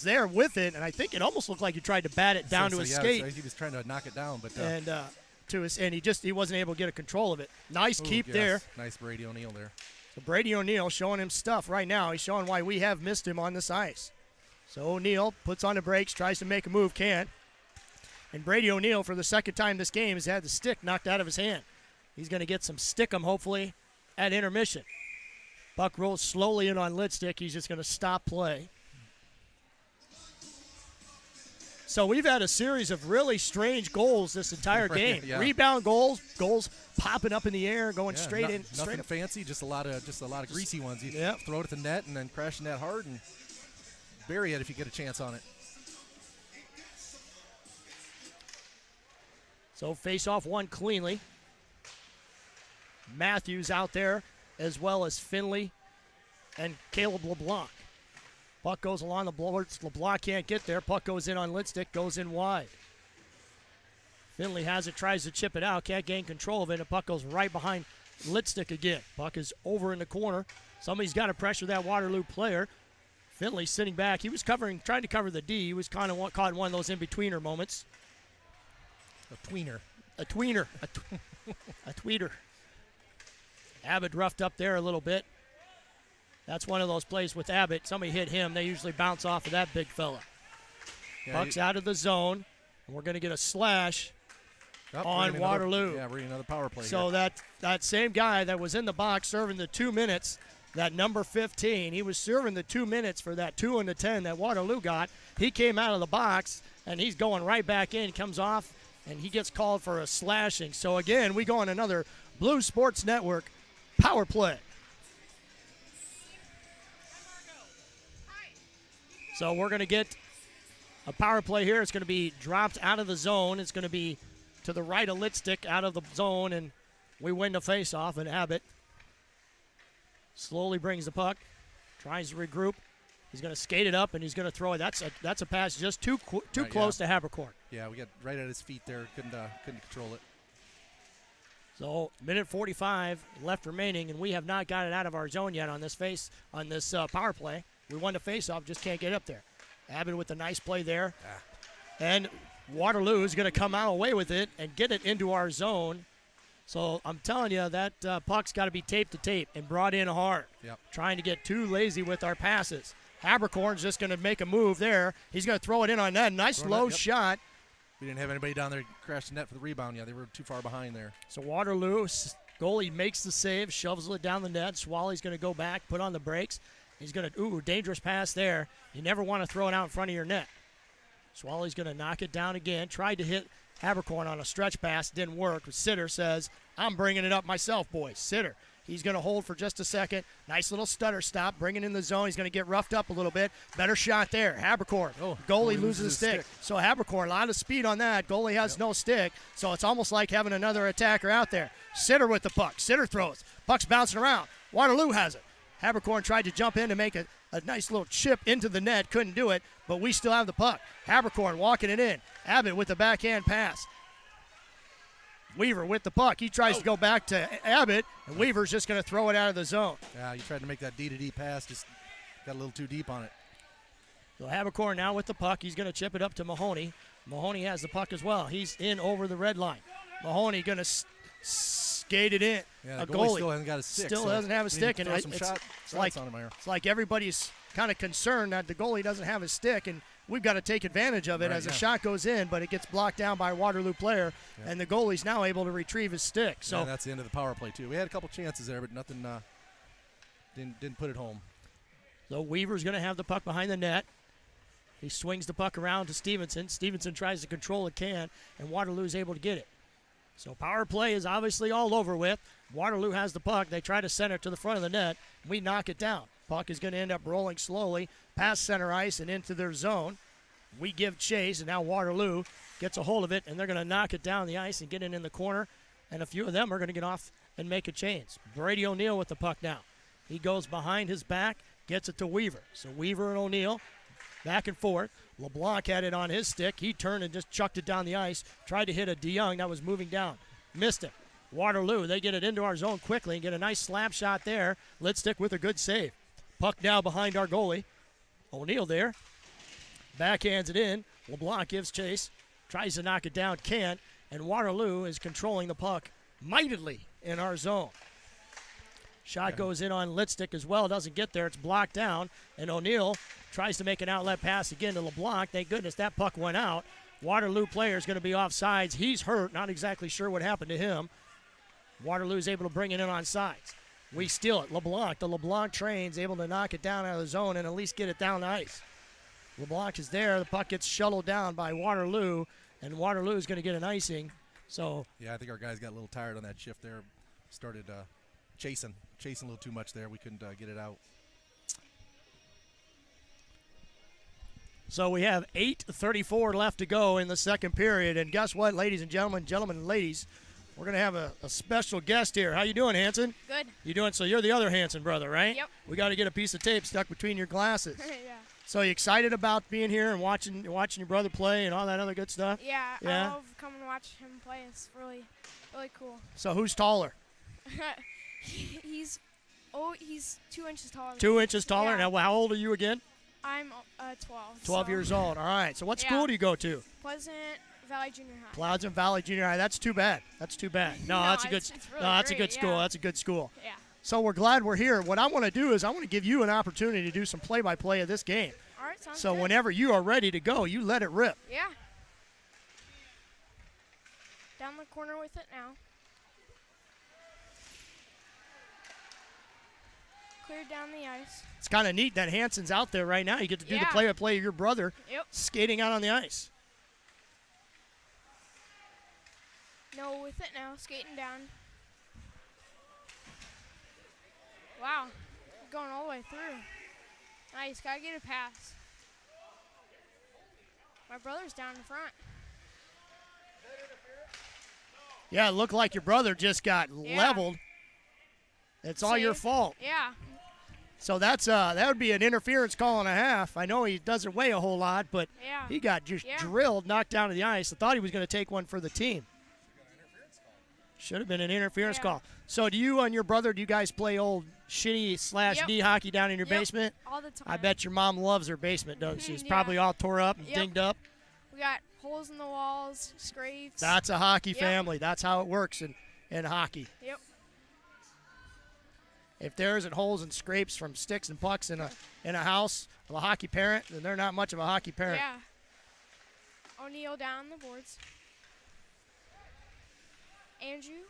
there with it, and I think it almost looked like he tried to bat it down to his skate. He was trying to knock it down, but he wasn't able to get a control of it. Nice keep there. Nice Brady O'Neill there. So Brady O'Neill showing him stuff right now. He's showing why we have missed him on this ice. So O'Neill puts on the brakes, tries to make a move, can't. And Brady O'Neill, for the second time this game, has had the stick knocked out of his hand. He's going to get some stickum, hopefully, at intermission. Puck rolls slowly in on Lidstick. He's just going to stop play. So we've had a series of really strange goals this entire game. Yeah. Rebound goals popping up in the air, going straight in. Nothing fancy, just a lot of greasy ones. You throw it at the net and then crash the net hard and bury it if you get a chance on it. So face off one cleanly. Matthews out there, as well as Finley and Caleb LeBlanc. Puck goes along the boards. LeBlanc can't get there. Puck goes in on Lidstick, goes in wide. Finley has it, tries to chip it out, can't gain control of it. The puck goes right behind Lidstick again. Puck is over in the corner. Somebody's got to pressure that Waterloo player. Finley sitting back. He was trying to cover the D. He was kind of caught in one of those in-betweener moments. A tweener. A tweeter. Abbott roughed up there a little bit. That's one of those plays with Abbott. Somebody hit him. They usually bounce off of that big fella. Yeah, puck's out of the zone. And we're going to get a slash on Waterloo. We're getting another power play. So that same guy that was in the box serving the 2 minutes, that number 15, he was serving the 2 minutes for that 2 and the 10 that Waterloo got. He came out of the box, and he's going right back in, comes off, and he gets called for a slashing. So, again, we go on another Blue Sports Network power play. So we're going to get a power play here. It's going to be dropped out of the zone. It's going to be to the right of Lidstick out of the zone, and we win the faceoff. And Abbott slowly brings the puck, tries to regroup. He's going to skate it up, and he's going to throw it. That's a pass just too close to Habercorn. Yeah, we got right at his feet there. Couldn't control it. So minute 45 left remaining, and we have not got it out of our zone yet on this power play. We won the faceoff, just can't get up there. Abbott with a nice play there. And Waterloo is going to come out away with it and get it into our zone. So I'm telling you, that puck's got to be tape to tape and brought in hard. Yep. Trying to get too lazy with our passes. Habercorn's just going to make a move there. He's going to throw it in on that. Nice low shot. We didn't have anybody down there crash the net for the rebound. Yeah, they were too far behind there. So Waterloo, goalie makes the save, shovels it down the net. Swally's going to go back, put on the brakes. He's going to, dangerous pass there. You never want to throw it out in front of your net. Swally's going to knock it down again. Tried to hit Habercorn on a stretch pass. Didn't work. Sitter says, I'm bringing it up myself, boys. Sitter. He's going to hold for just a second. Nice little stutter stop. Bring it in the zone. He's going to get roughed up a little bit. Better shot there. Habercorn. Goalie loses his stick. So Habercorn, a lot of speed on that. Goalie has no stick. So it's almost like having another attacker out there. Sitter with the puck. Sitter throws. Puck's bouncing around. Waterloo has it. Habercorn tried to jump in to make a nice little chip into the net. Couldn't do it, but we still have the puck. Habercorn walking it in. Abbott with the backhand pass. Weaver with the puck. He tries to go back to Abbott, and Weaver's just going to throw it out of the zone. Yeah, you tried to make that D-to-D pass. Just got a little too deep on it. So Habercorn now with the puck. He's going to chip it up to Mahoney. Mahoney has the puck as well. He's in over the red line. Mahoney going to skate it in. Yeah, a the goalie still hasn't got a stick. Still doesn't have a stick. And it's like everybody's kind of concerned that the goalie doesn't have a stick, and we've got to take advantage of it as a shot goes in, but it gets blocked down by a Waterloo player, and the goalie's now able to retrieve his stick. So that's the end of the power play, too. We had a couple chances there, but nothing didn't put it home. So Weaver's going to have the puck behind the net. He swings the puck around to Stevenson. Stevenson tries to control a can, and Waterloo's able to get it. So power play is obviously all over with. Waterloo has the puck. They try to send it to the front of the net. We knock it down. Puck is going to end up rolling slowly past center ice and into their zone. We give chase, and now Waterloo gets a hold of it, and they're going to knock it down the ice and get it in the corner, and a few of them are going to get off and make a change. Brady O'Neill with the puck now. He goes behind his back, gets it to Weaver. So Weaver and O'Neill back and forth. LeBlanc had it on his stick. He turned and just chucked it down the ice. Tried to hit a DeYoung that was moving down. Missed it. Waterloo, they get it into our zone quickly and get a nice slap shot there. Lidstick with a good save. Puck now behind our goalie. O'Neill there. Backhands it in. LeBlanc gives chase. Tries to knock it down. Can't. And Waterloo is controlling the puck mightily in our zone. Shot goes in on Lidstick as well. Doesn't get there. It's blocked down. And O'Neill tries to make an outlet pass again to LeBlanc. Thank goodness that puck went out. Waterloo player is going to be offsides. He's hurt. Not exactly sure what happened to him. Waterloo is able to bring it in on sides. We steal it. LeBlanc. The LeBlanc train's able to knock it down out of the zone and at least get it down the ice. LeBlanc is there. The puck gets shuttled down by Waterloo, and Waterloo is going to get an icing. So yeah, I think our guys got a little tired on that shift there. Started chasing a little too much there. We couldn't get it out. So we have 8:34 left to go in the second period. And guess what, ladies and gentlemen, and ladies, we're going to have a special guest here. How you doing, Hanson? Good. You doing? So you're the other Hanson brother, right? Yep. We got to get a piece of tape stuck between your glasses. Yeah. So you excited about being here and watching your brother play and all that other good stuff? Yeah. Yeah? I love coming and watch him play. It's really, really cool. So who's taller? He's 2 inches taller. 2 inches taller? Yeah. Now, how old are you again? I'm 12. 12 so. years old. All right. So what Yeah. school do you go to? Pleasant Valley Junior High. Pleasant Valley Junior High. That's too bad. That's too bad. No, No, that's a good. it's really no, that's a great, good school. yeah. That's a good school. Yeah. So we're glad we're here. What I want to do is I want to give you an opportunity to do some play-by-play of this game. All right, sounds So good. whenever you are ready to go, you let it rip. Yeah. Down the corner with it now. Cleared down the ice. It's kind of neat that Hanson's out there right now. You get to do the Yeah. play-by-play of your brother Yep. skating out on the ice. No, with it now. Skating down. Wow. Going all the way through. Nice. Gotta get a pass. My brother's down in front. Yeah, it looked like your brother just got leveled. It's all your Save. fault. Yeah. So that would be an interference call and a half. I know he doesn't weigh a whole lot, but Yeah. he got just Yeah. drilled, knocked down to the ice. I thought he was going to take one for the team. Should have been an interference Yeah. call. So do you and your brother, do you guys play old shinny / knee hockey down in your Yep. basement? All the time. I bet your mom loves her basement, doesn't she? It's Yeah. probably all tore up and Yep. dinged up. We got holes in the walls, scrapes. That's a hockey Yep. family. That's how it works in hockey. Yep. If there isn't holes and scrapes from sticks and pucks in a house of a hockey parent, then they're not much of a hockey parent. Yeah. O'Neill down the boards. Andrew.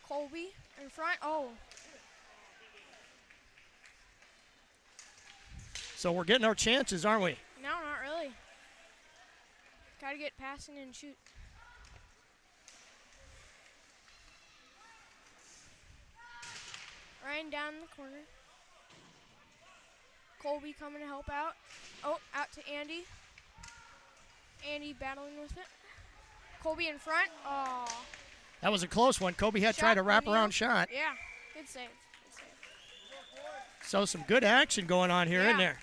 Colby in front. Oh. So we're getting our chances, aren't we? No, not really. Gotta get passing and shoot. Ryan down in the corner. Colby coming to help out. Oh, out to Andy. Andy battling with it. Colby in front. Oh. That was a close one. Kobe had Shot, tried a O'Neill. wraparound shot. Yeah. Good save. Good save. So some good action going on here, isn't Yeah. there?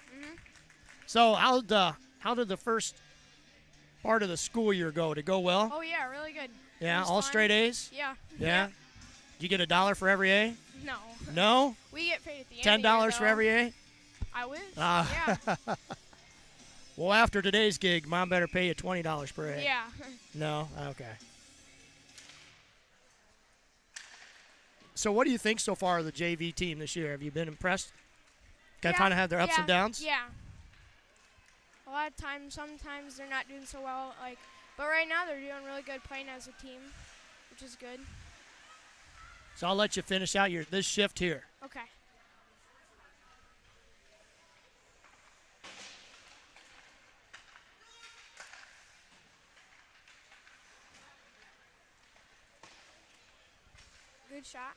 So how did the first part of the school year go? Did it go well? Oh, yeah, really good. Yeah, It was all fun. straight A's? Yeah. Yeah. You get $1 for every A? No. No? We get paid at the end. $10 of the for year, every A? though. I wish. Ah. Yeah. Well, after today's gig, Mom better pay you $20 per A. Yeah. No? Okay. So what do you think so far of the JV team this year? Have you been impressed? Kind of had their ups and downs? Yeah. A lot of times, sometimes they're not doing so well. But right now they're doing really good playing as a team, which is good. So I'll let you finish out this shift here. Okay. Good shot.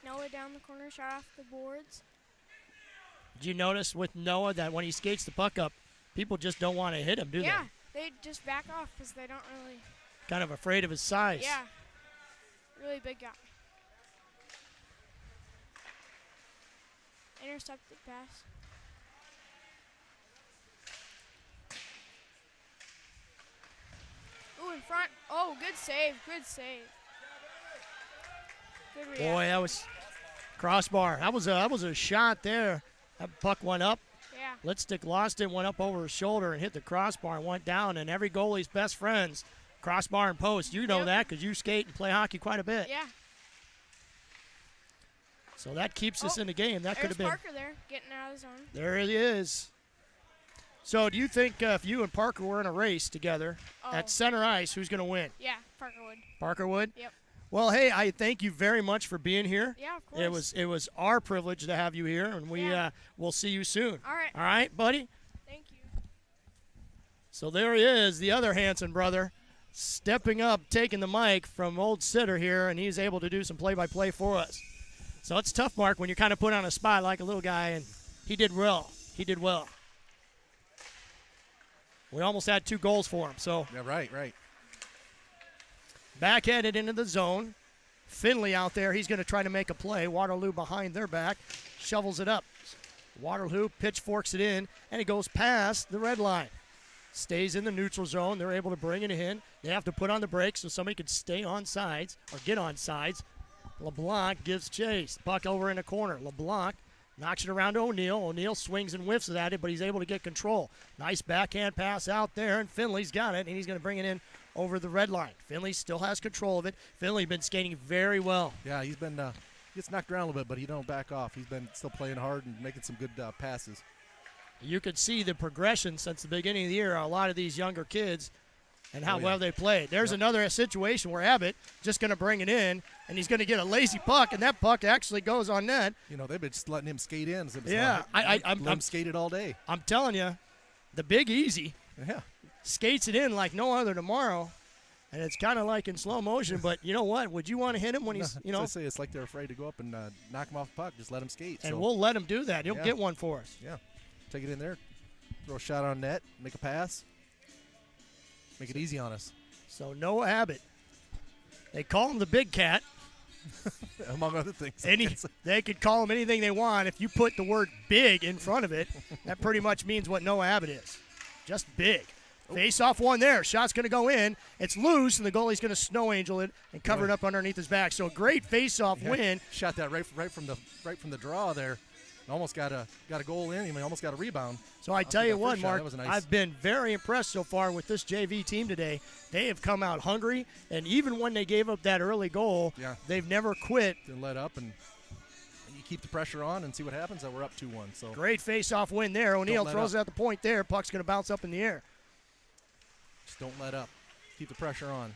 Noah down the corner, shot off the boards. Did you notice with Noah that when he skates the puck up, people just don't want to hit him, do Yeah, they just back off because they don't really. Kind of afraid of his size. Yeah. Really big guy. Intercepted pass. Ooh, in front. Oh, good save. Good save. Good reaction. Boy, that was crossbar. That was a shot there. That puck went up. Yeah. Litstick lost it, went up over his shoulder and hit the crossbar and went down. And every goalie's best friends, crossbar and post. You know that because you skate and play hockey quite a bit. Yeah. So that keeps us in the game. That could have been. Parker there, getting out of the zone. There he is. So do you think if you and Parker were in a race together at center ice, who's going to win? Yeah, Parker would. Parker would? Yep. Well, hey, I thank you very much for being here. Yeah, of course. It was our privilege to have you here, and we'll see you soon. All right. All right, buddy? Thank you. So there he is, the other Hanson brother, stepping up, taking the mic from old Sitter here, and he's able to do some play-by-play for us. So it's tough, Mark, when you're kind of put on a spot like a little guy, and he did well. He did well. We almost had 2 goals for him. So yeah, right. Backhanded into the zone. Finley out there. He's going to try to make a play. Waterloo behind their back. Shovels it up. Waterloo pitchforks it in, and it goes past the red line. Stays in the neutral zone. They're able to bring it in. They have to put on the brakes so somebody can stay on sides or get on sides. LeBlanc gives chase. Puck over in the corner. LeBlanc knocks it around to O'Neill. O'Neill swings and whiffs at it, but he's able to get control. Nice backhand pass out there, and Finley's got it, and he's going to bring it in over the red line. Finley still has control of it. Finley's been skating very well. Yeah, he's been gets knocked around a little bit, but he don't back off. He's been still playing hard and making some good passes. You could see the progression since the beginning of the year. A lot of these younger kids and how well they played. There's another situation where Abbott just going to bring it in, and he's going to get a lazy puck, and that puck actually goes on net. You know, they've been just letting him skate in. Yeah, I'm skated all day. I'm telling you, the Big Easy skates it in like no other tomorrow, and it's kind of like in slow motion. But you know what? Would you want to hit him when he's, I say it's like they're afraid to go up and knock him off the puck. Just let him skate. And we'll let him do that. He'll get one for us. Yeah, take it in there, throw a shot on net, make a pass, make it easy on us. So Noah Abbott, they call him the Big Cat. Among other things. They could call him anything they want. If you put the word big in front of it, that pretty much means what Noah Abbott is. Just big. Face-off one there. Shot's going to go in. It's loose, and the goalie's going to snow angel it and cover it up underneath his back. So a great face-off win. Shot that right from the draw there. And almost got a goal in. He almost got a rebound. So I tell you what, Mark, nice. I've been very impressed so far with this JV team today. They have come out hungry, and even when they gave up that early goal, they've never quit. Didn't let up, and you keep the pressure on and see what happens. We're up 2-1. So great face-off win there. O'Neill throws it at the point there. Puck's going to bounce up in the air. Just don't let up. Keep the pressure on.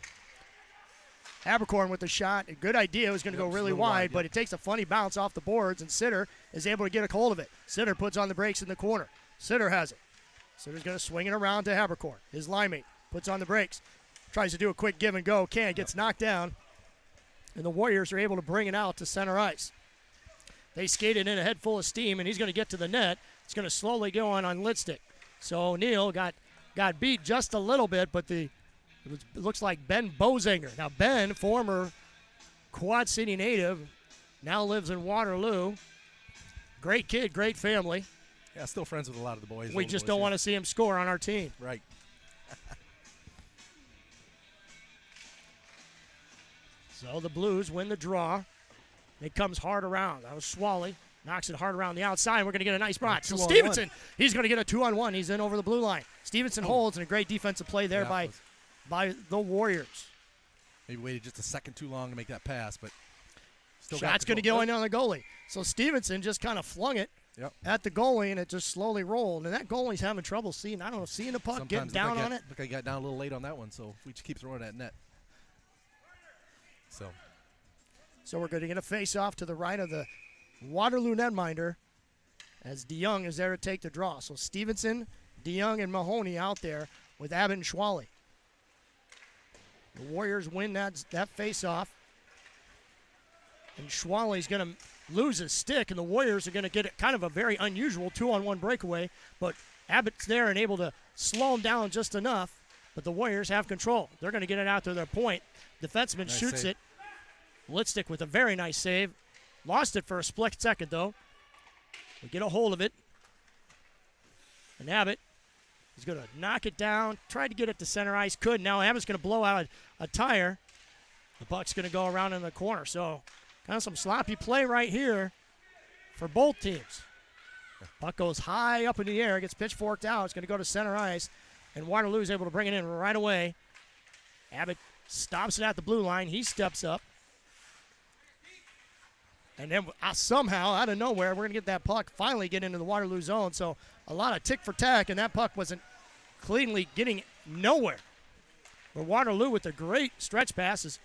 Abercorn with the shot. A good idea. It was going to go really wide, but it takes a funny bounce off the boards, and Sitter is able to get a hold of it. Sitter puts on the brakes in the corner. Sitter has it. Sitter's going to swing it around to Abercorn. His line mate puts on the brakes. Tries to do a quick give and go. Can't. Gets knocked down. And the Warriors are able to bring it out to center ice. They skated in a head full of steam, and he's going to get to the net. It's going to slowly go on Litstick. So O'Neill got beat just a little bit, but it looks like Ben Bozinger. Now, Ben, former Quad City native, now lives in Waterloo. Great kid, great family. Yeah, still friends with a lot of the boys. We just don't want to see him score on our team. Right. So the Blues win the draw. It comes hard around. That was Schwally. Knocks it hard around the outside. We're going to get a nice spot. So Stevenson, he's going to get a 2-on-1. He's in over the blue line. Stevenson holds, and a great defensive play there by the Warriors. Maybe waited just a second too long to make that pass, but still shot's going to go in on the goalie. So Stevenson just kind of flung it at the goalie, and it just slowly rolled. And that goalie's having trouble seeing the puck, getting down on it. Look, I got down a little late on that one, so we just keep throwing that net. So we're going to get a face-off to the right of the Waterloo netminder as DeYoung is there to take the draw. So Stevenson, DeYoung, and Mahoney out there with Abbott and Schwally. The Warriors win that face-off. And Schwally's going to lose his stick, and the Warriors are going to get kind of a very unusual 2-on-1 breakaway. But Abbott's there and able to slow him down just enough. But the Warriors have control. They're going to get it out to their point. Defenseman shoots it. Litstick with a very nice save. Lost it for a split second, though. We get a hold of it. And Abbott is going to knock it down. Tried to get it to center ice. Couldn't. Now Abbott's going to blow out a tire. The puck's going to go around in the corner. So kind of some sloppy play right here for both teams. Puck goes high up in the air. Gets pitchforked out. It's going to go to center ice. And Waterloo is able to bring it in right away. Abbott stops it at the blue line. He steps up. And then somehow, out of nowhere, we're going to get that puck finally get into the Waterloo zone. So a lot of tick for tack, and that puck wasn't cleanly getting nowhere. But Waterloo, with a great stretch passes,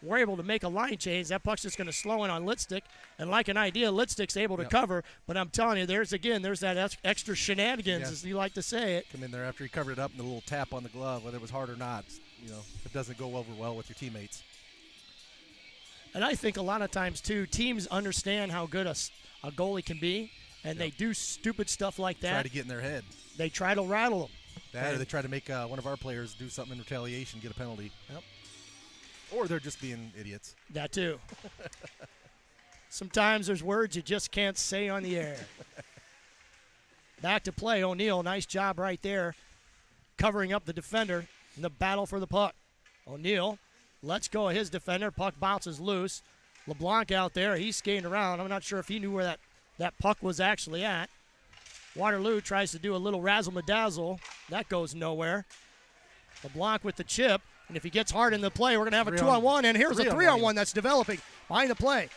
we're able to make a line change. That puck's just going to slow in on Litstick. And like an idea, Litstick's able to cover. But I'm telling you, there's that extra shenanigans, as you like to say it. Come in there after he covered it up and the little tap on the glove, whether it was hard or not. It doesn't go over well with your teammates. And I think a lot of times, too, teams understand how good a goalie can be, and they do stupid stuff like that. Try to get in their head. They try to rattle them. Or they try to make one of our players do something in retaliation, get a penalty. Yep. Or they're just being idiots. That, too. Sometimes there's words you just can't say on the air. Back to play. O'Neill, nice job right there, covering up the defender in the battle for the puck. O'Neill lets go of his defender. Puck bounces loose. LeBlanc out there. He's skating around. I'm not sure if he knew where that puck was actually at. Waterloo tries to do a little razzle-madazzle. That goes nowhere. LeBlanc with the chip. And if he gets hard in the play, we're going to have a 2-on-1. And here's a 3-on-1 that's developing behind the play.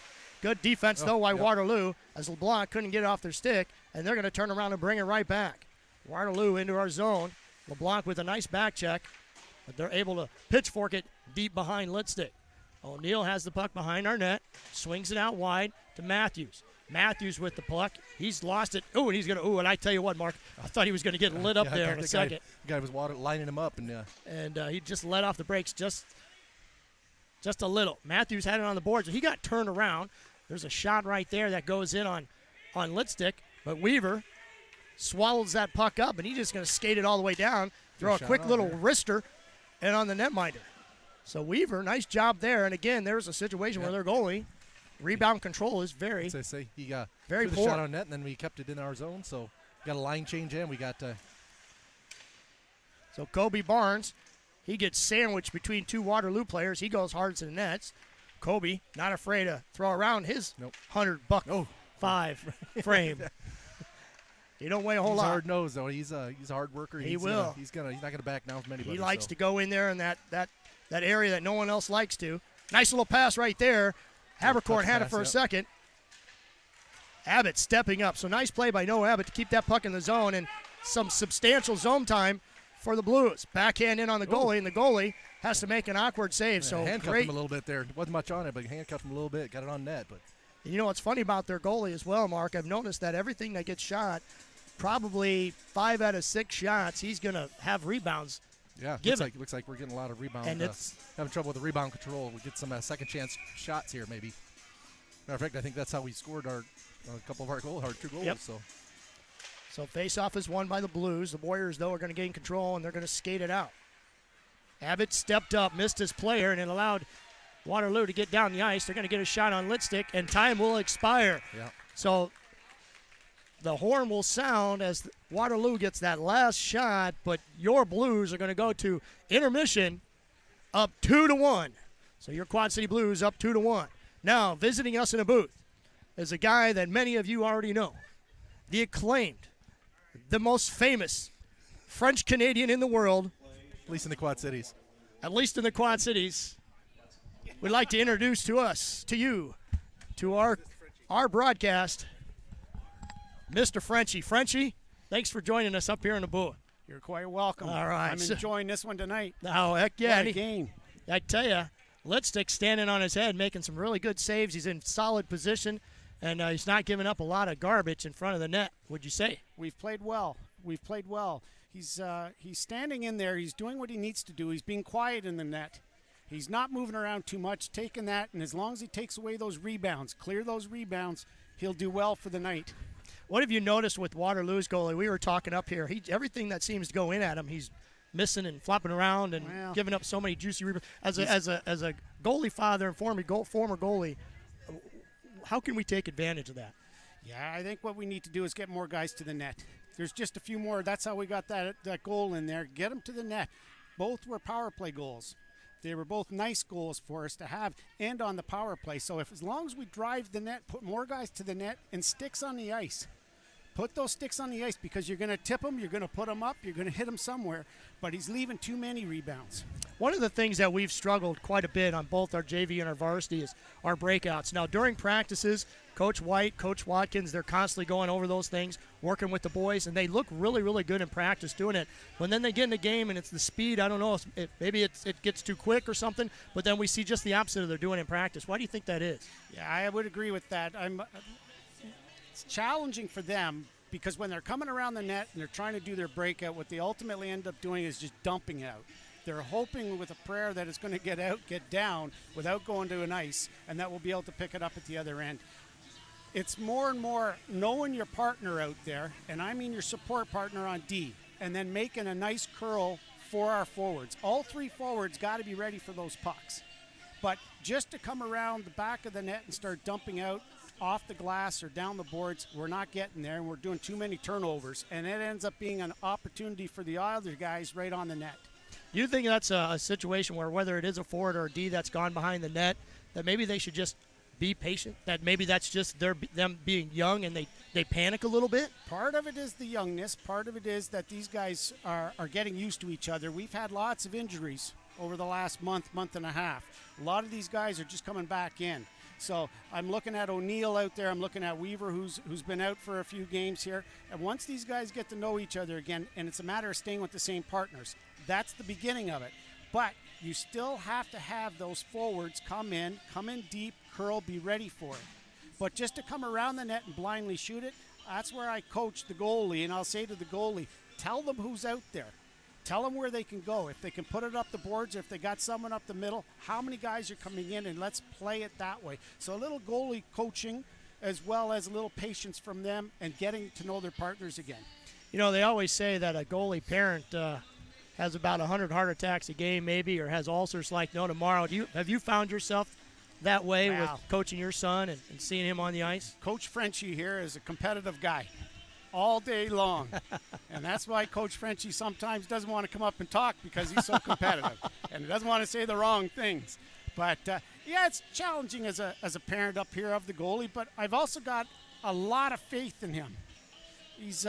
Good defense, though, by Waterloo, as LeBlanc couldn't get it off their stick. And they're going to turn around and bring it right back. Waterloo into our zone. LeBlanc with a nice back check. But they're able to pitchfork it deep behind Litstick. O'Neill has the puck behind our net, swings it out wide to Matthews. Matthews with the puck. He's lost it. And he's going to, and I tell you what, Mark, I thought he was going to get lit up there in a second. The guy was lining him up. And he just let off the brakes just a little. Matthews had it on the board, so he got turned around. There's a shot right there that goes in on Litstick, but Weaver swallows that puck up, and he's just going to skate it all the way down, throw a quick little wrister, and on the netminder. So Weaver, nice job there. And again, there's a situation where their goalie rebound control is very, as I say, he got very the poor. Shot on net, and then we kept it in our zone. So got a line change in. We got. So Kobe Barnes, he gets sandwiched between two Waterloo players. He goes hard to the nets. Kobe not afraid to throw around his $100 frame. He don't weigh a whole lot. He's hard nosed though. He's a hard worker. He's not gonna back down from anybody. He likes to go in there in that area that no one else likes to. Nice little pass right there. Habercorn had it for a second. Abbott stepping up. So nice play by Noah Abbott to keep that puck in the zone, and some substantial zone time for the Blues. Backhand in on the goalie, and the goalie has to make an awkward save. So handcuffed him a little bit there. Wasn't much on it, but handcuffed him a little bit. Got it on net, but. You know what's funny about their goalie as well, Mark? I've noticed that everything that gets shot, probably 5 out of 6 shots, he's going to have rebounds. Yeah, looks like we're getting a lot of rebounds. And it's having trouble with the rebound control. We get some second chance shots here, maybe. Matter of fact, I think that's how we scored our couple of our 2 goals. Yep. So face-off is won by the Blues. The Warriors, though, are going to gain control, and they're going to skate it out. Abbott stepped up, missed his player, and it allowed Waterloo to get down the ice. They're going to get a shot on Litstick, and time will expire. Yeah. So the horn will sound as Waterloo gets that last shot, but your Blues are going to go to intermission up 2-1. So your Quad City Blues up 2-1. Now, visiting us in a booth is a guy that many of you already know. The acclaimed, the most famous French-Canadian in the world. At least in the Quad Cities. At least in the Quad Cities. We'd like to introduce to you, to our broadcast, Mr. Frenchie. Frenchie, thanks for joining us up here in the booth. You're quite welcome. All right. I'm enjoying this one tonight. Oh, heck yeah. What a game. I tell you, Litstick standing on his head, making some really good saves. He's in solid position, and he's not giving up a lot of garbage in front of the net, would you say? We've played well. He's standing in there. He's doing what he needs to do. He's being quiet in the net. He's not moving around too much, taking that, and as long as he takes away those rebounds, clear those rebounds, he'll do well for the night. What have you noticed with Waterloo's goalie? We were talking up here. Everything that seems to go in at him, he's missing and flopping around and giving up so many juicy rebounds. As a goalie father and former goalie, how can we take advantage of that? Yeah, I think what we need to do is get more guys to the net. There's just a few more. That's how we got that goal in there. Get them to the net. Both were power play goals. They were both nice goals for us to have and on the power play. So as long as we drive the net, put more guys to the net and sticks on the ice. Put those sticks on the ice because you're going to tip them, you're going to put them up, you're going to hit them somewhere, but he's leaving too many rebounds. One of the things that we've struggled quite a bit on both our JV and our varsity is our breakouts. Now, during practices, Coach White, Coach Watkins, they're constantly going over those things, working with the boys, and they look really, really good in practice doing it. When then they get in the game and it's the speed, I don't know, maybe it gets too quick or something, but then we see just the opposite of they're doing in practice. Why do you think that is? Yeah, I would agree with that. It's challenging for them because when they're coming around the net and they're trying to do their breakout, what they ultimately end up doing is just dumping out. They're hoping with a prayer that it's going to get down without going to an ice, and that we'll be able to pick it up at the other end. It's more and more knowing your partner out there, and I mean your support partner on D, and then making a nice curl for our forwards. All three forwards got to be ready for those pucks. But just to come around the back of the net and start dumping out off the glass or down the boards, we're not getting there, and we're doing too many turnovers, and it ends up being an opportunity for the other guys right on the net. You think that's a situation where whether it is a forward or a D that's gone behind the net, that maybe they should just be patient, that maybe that's just them being young and they panic a little bit? Part of it is the youngness. Part of it is that these guys are getting used to each other. We've had lots of injuries over the last month and a half. A lot of these guys are just coming back in. So I'm looking at O'Neill out there. I'm looking at Weaver, who's been out for a few games here. And once these guys get to know each other again, and it's a matter of staying with the same partners, that's the beginning of it. But you still have to have those forwards come in deep, curl, be ready for it. But just to come around the net and blindly shoot it, that's where I coach the goalie. And I'll say to the goalie, tell them who's out there. Tell them where they can go. If they can put it up the boards, or if they got someone up the middle, how many guys are coming in, and let's play it that way. So a little goalie coaching as well as a little patience from them and getting to know their partners again. You know, they always say that a goalie parent has about 100 heart attacks a game maybe, or has ulcers like no tomorrow. Have you found yourself that way with coaching your son and seeing him on the ice? Coach Frenchie here is a competitive guy all day long. And that's why Coach Frenchie sometimes doesn't want to come up and talk, because he's so competitive and he doesn't want to say the wrong things. But, yeah, it's challenging as a parent up here of the goalie, but I've also got a lot of faith in him. He's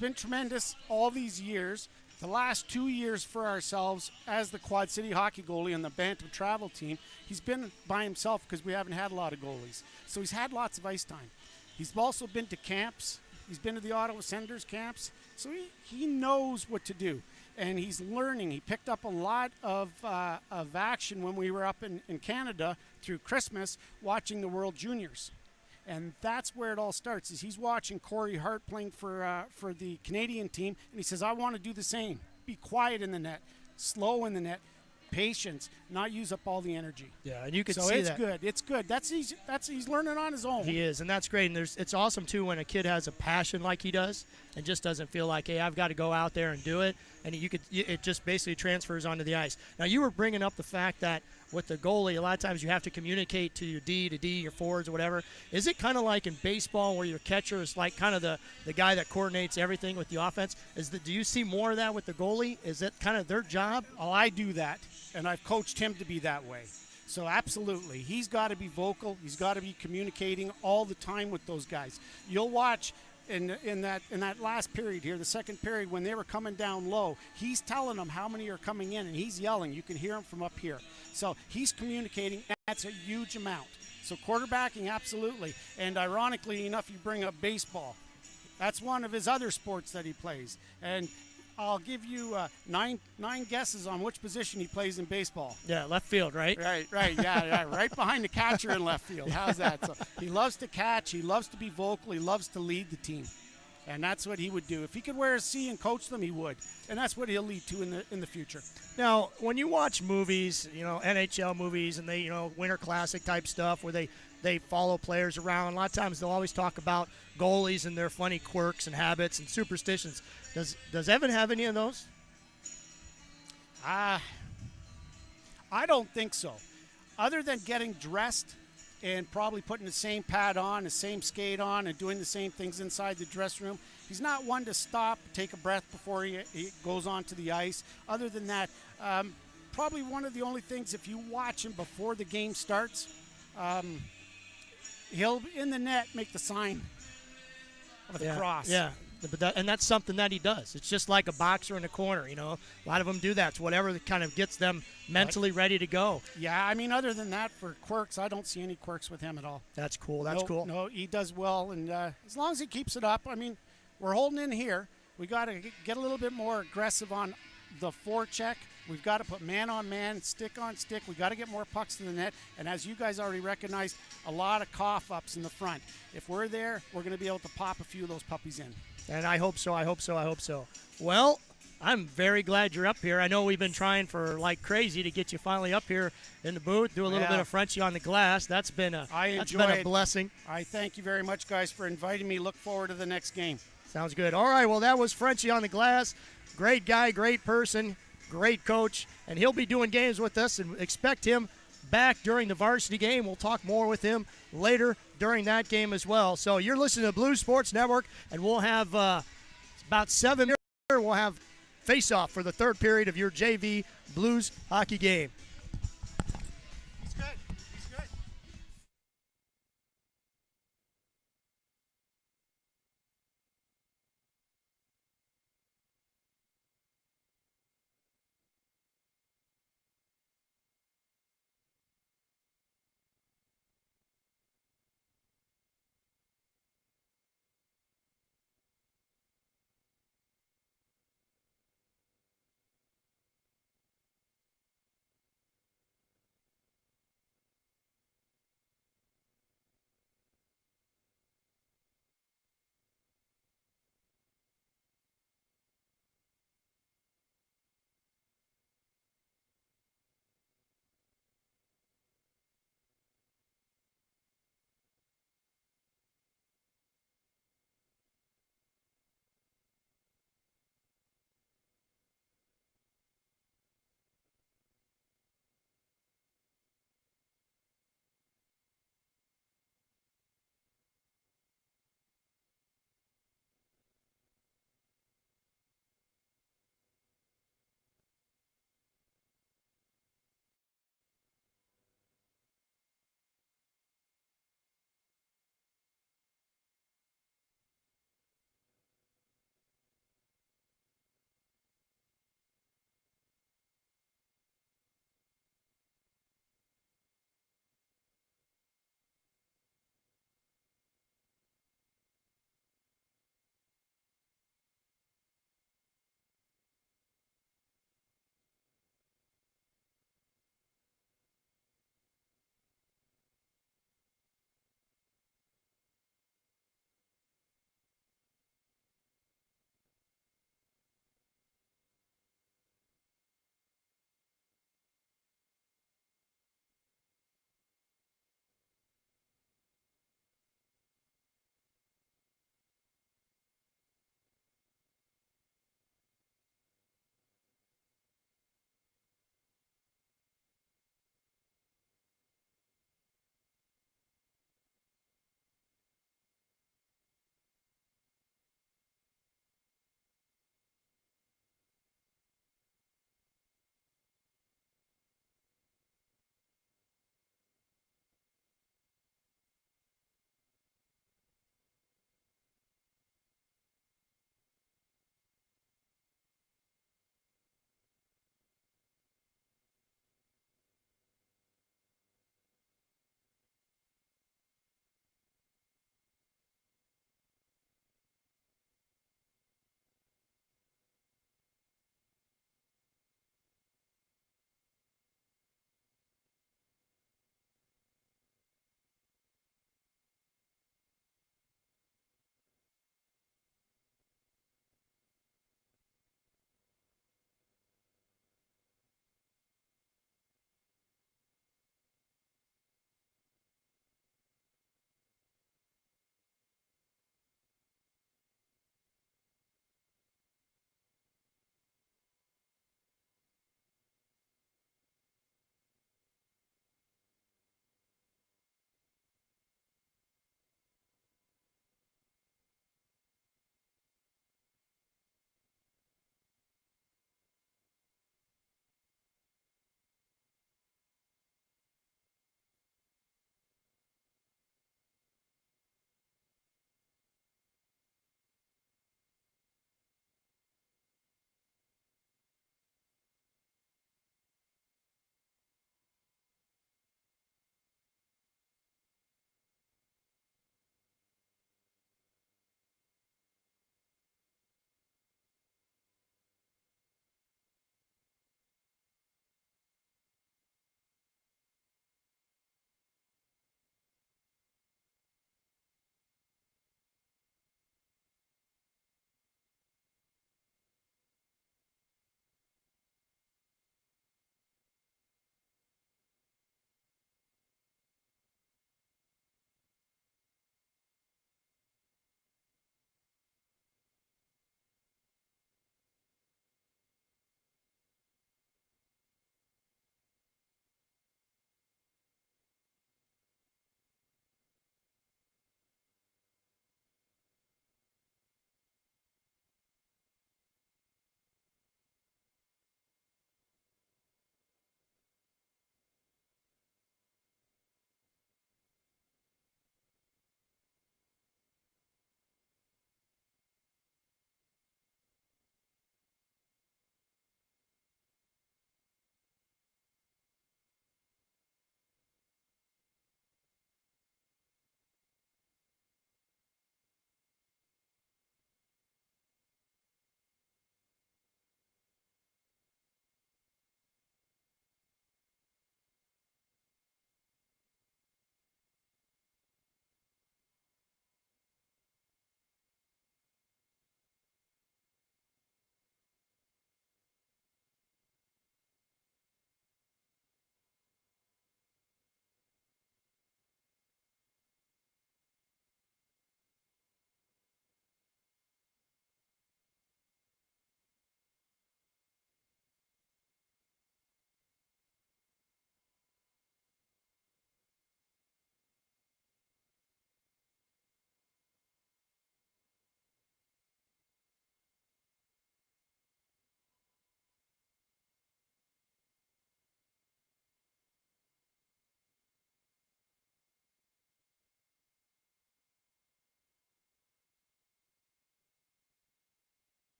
been tremendous all these years. The last 2 years for ourselves as the Quad City hockey goalie on the Bantam travel team, he's been by himself because we haven't had a lot of goalies. So he's had lots of ice time. He's also been to camps. He's been to the Ottawa Senators camps. So he knows what to do. And he's learning. He picked up a lot of action when we were up in Canada through Christmas watching the World Juniors. And that's where it all starts, is he's watching Corey Hart playing for the Canadian team, and he says, I want to do the same. Be quiet in the net, slow in the net, patience, not use up all the energy. Yeah, and you can so see it's that. good. It's good. He's learning on his own. He is, and that's great. And it's awesome too when a kid has a passion like he does, and just doesn't feel like, hey, I've got to go out there and do it. And it just basically transfers onto the ice. Now, you were bringing up the fact that with the goalie, a lot of times you have to communicate to your D, your forwards, or whatever. Is it kind of like in baseball where your catcher is like kind of the guy that coordinates everything with the offense? Do you see more of that with the goalie? Is it kind of their job? Oh, I do that, and I've coached him to be that way. So absolutely, he's got to be vocal. He's got to be communicating all the time with those guys. You'll watch in that last period here, the second period, when they were coming down low, he's telling them how many are coming in, and he's yelling. You can hear him from up here. So he's communicating. That's a huge amount. So quarterbacking, absolutely. And ironically enough, you bring up baseball. That's one of his other sports that he plays. And I'll give you nine guesses on which position he plays in baseball. Yeah, left field, right? Right, yeah, right behind the catcher in left field. How's that? So he loves to catch, he loves to be vocal, he loves to lead the team. And that's what he would do. If he could wear a C and coach them, he would. And that's what he'll lead to in the future. Now, when you watch movies, NHL movies, and they, Winter Classic type stuff where they follow players around, a lot of times they'll always talk about goalies and their funny quirks and habits and superstitions. Does Evan have any of those? I don't think so. Other than getting dressed and probably putting the same pad on, the same skate on, and doing the same things inside the dressing room, he's not one to stop, take a breath before he goes onto the ice. Other than that, probably one of the only things, if you watch him before the game starts, he'll, in the net, make the sign of the cross. Yeah. And that's something that he does. It's just like a boxer in a corner, A lot of them do that. It's whatever that kind of gets them mentally ready to go. Yeah, I mean, other than that, for quirks, I don't see any quirks with him at all. That's cool. That's cool. No, he does well, and as long as he keeps it up, I mean, we're holding in here. We got to get a little bit more aggressive on the forecheck. We've got to put man on man, stick on stick. We've got to get more pucks to the net. And as you guys already recognized, a lot of cough-ups in the front. If we're there, we're going to be able to pop a few of those puppies in. And I hope so. Well, I'm very glad you're up here. I know we've been trying for like crazy to get you finally up here in the booth, do a little bit of Frenchie on the glass. That's been a blessing. I thank you very much, guys, for inviting me. Look forward to the next game. Sounds good. All right, well, that was Frenchie on the glass. Great guy, great person, great coach, and he'll be doing games with us, and expect him back during the varsity game. We'll talk more with him later during that game as well. So you're listening to Blue Sports Network, and we'll have about 7 minutes. We'll have face-off for the third period of your JV Blues hockey game.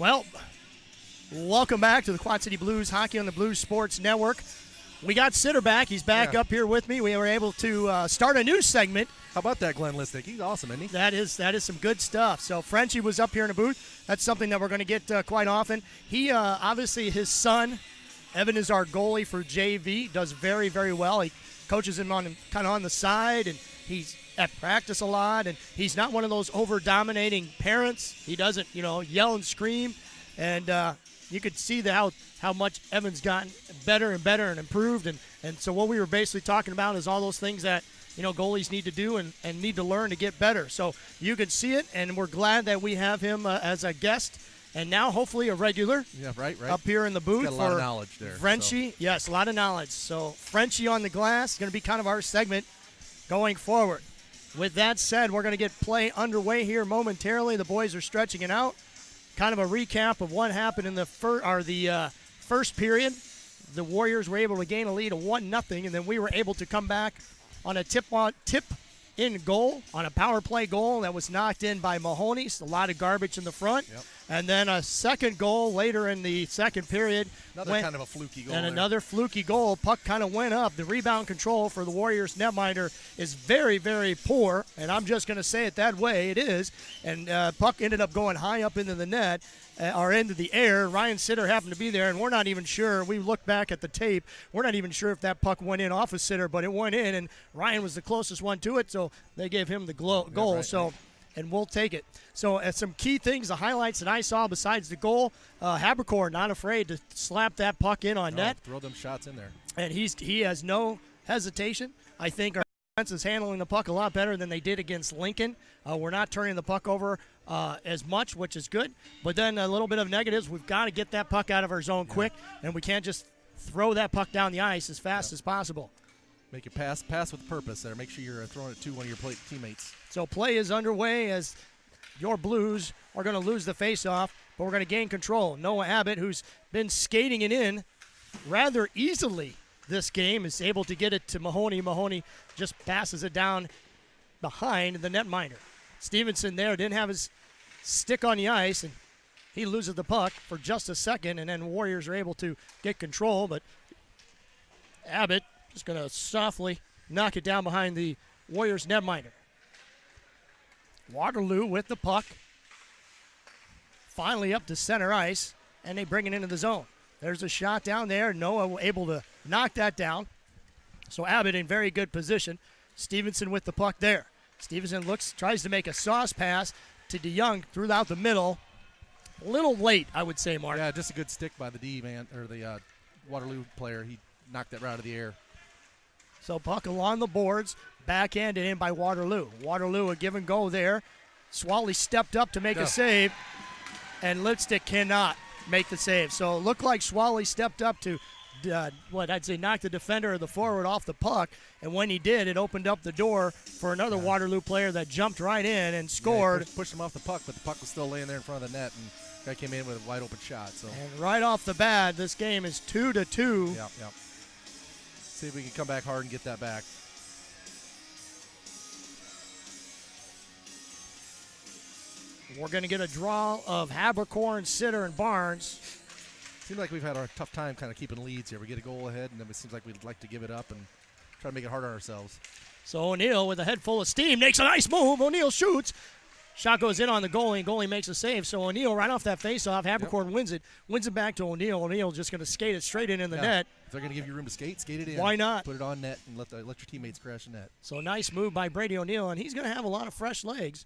Well, welcome back to the Quad City Blues Hockey on the Blues Sports Network. We got Sitter back. He's back up here with me. We were able to start a new segment. How about that, Glenn Listick? He's awesome, isn't he? That is some good stuff. So Frenchie was up here in the booth. That's something that we're going to get quite often. He obviously, his son, Evan, is our goalie for JV. Does very, very well. He coaches him on kind of on the side, and he's at practice a lot. And he's not one of those over-dominating parents. He doesn't, yell and scream. And you could see how much Evan's gotten better and better and improved. And so what we were basically talking about is all those things that, goalies need to do and need to learn to get better. So you can see it, and we're glad that we have him as a guest and now hopefully a regular. Yeah, right. Up here in the booth. Got a lot of knowledge there. Frenchie, yes, a lot of knowledge. So Frenchie on the glass is going to be kind of our segment going forward. With that said, we're going to get play underway here momentarily. The boys are stretching it out. Kind of a recap of what happened in the first period. The Warriors were able to gain a lead of 1-0, and then we were able to come back on a tip-in goal, on a power play goal that was knocked in by Mahoney. So a lot of garbage in the front. Yep. And then a second goal later in the second period. Another kind of a fluky goal. And another fluky goal. Puck kind of went up. The rebound control for the Warriors netminder is very, very poor, and I'm just going to say it that way. It is. And puck ended up going high up into the net, or into the air. Ryan Sitter happened to be there, and we're not even sure. We looked back at the tape. We're not even sure if that puck went in off of Sitter, but it went in, and Ryan was the closest one to it, so they gave him the goal. Right. And we'll take it. So some key things, the highlights that I saw besides the goal, Habercorn not afraid to slap that puck in on net. Throw them shots in there. And he has no hesitation. I think our defense is handling the puck a lot better than they did against Lincoln. We're not turning the puck over as much, which is good. But then a little bit of negatives. We've got to get that puck out of our zone quick, and we can't just throw that puck down the ice as fast as possible. Make your pass with purpose there. Make sure you're throwing it to one of your teammates. So play is underway as your Blues are going to lose the faceoff, but we're going to gain control. Noah Abbott, who's been skating it in rather easily this game, is able to get it to Mahoney. Mahoney just passes it down behind the netminder. Stevenson there didn't have his stick on the ice, and he loses the puck for just a second, and then Warriors are able to get control, but Abbott just going to softly knock it down behind the Warriors netminder. Waterloo with the puck. Finally up to center ice, and they bring it into the zone. There's a shot down there. Noah able to knock that down. So Abbott in very good position. Stevenson with the puck there. Stevenson tries to make a sauce pass to DeYoung throughout the middle. A little late, I would say, Mark. Yeah, just a good stick by the D-man, or the Waterloo player. He knocked that right out of the air. So puck along the boards, backhanded in by Waterloo. Waterloo a give and go there. Swally stepped up to make a save, and Lipstick cannot make the save. So it looked like Swally stepped up to, knock the defender or the forward off the puck, and when he did, it opened up the door for another Waterloo player that jumped right in and scored. Yeah, pushed him off the puck, but the puck was still laying there in front of the net, and the guy came in with a wide open shot. So. And right off the bat, this game is 2-2. Yep. See if we can come back hard and get that back. We're going to get a draw of Habercorn, Sitter, and Barnes. Seems like we've had a tough time kind of keeping leads here. We get a goal ahead, and then it seems like we'd like to give it up and try to make it hard on ourselves. So O'Neal, with a head full of steam, makes a nice move. O'Neal shoots. Shot goes in on the goalie, and goalie makes a save. So O'Neal, right off that faceoff, Habercorn wins it back to O'Neal. O'Neal just going to skate it straight in the net. If they're going to give you room to skate it in. Why not? Put it on net and let your teammates crash the net. So nice move by Brady O'Neal, and he's going to have a lot of fresh legs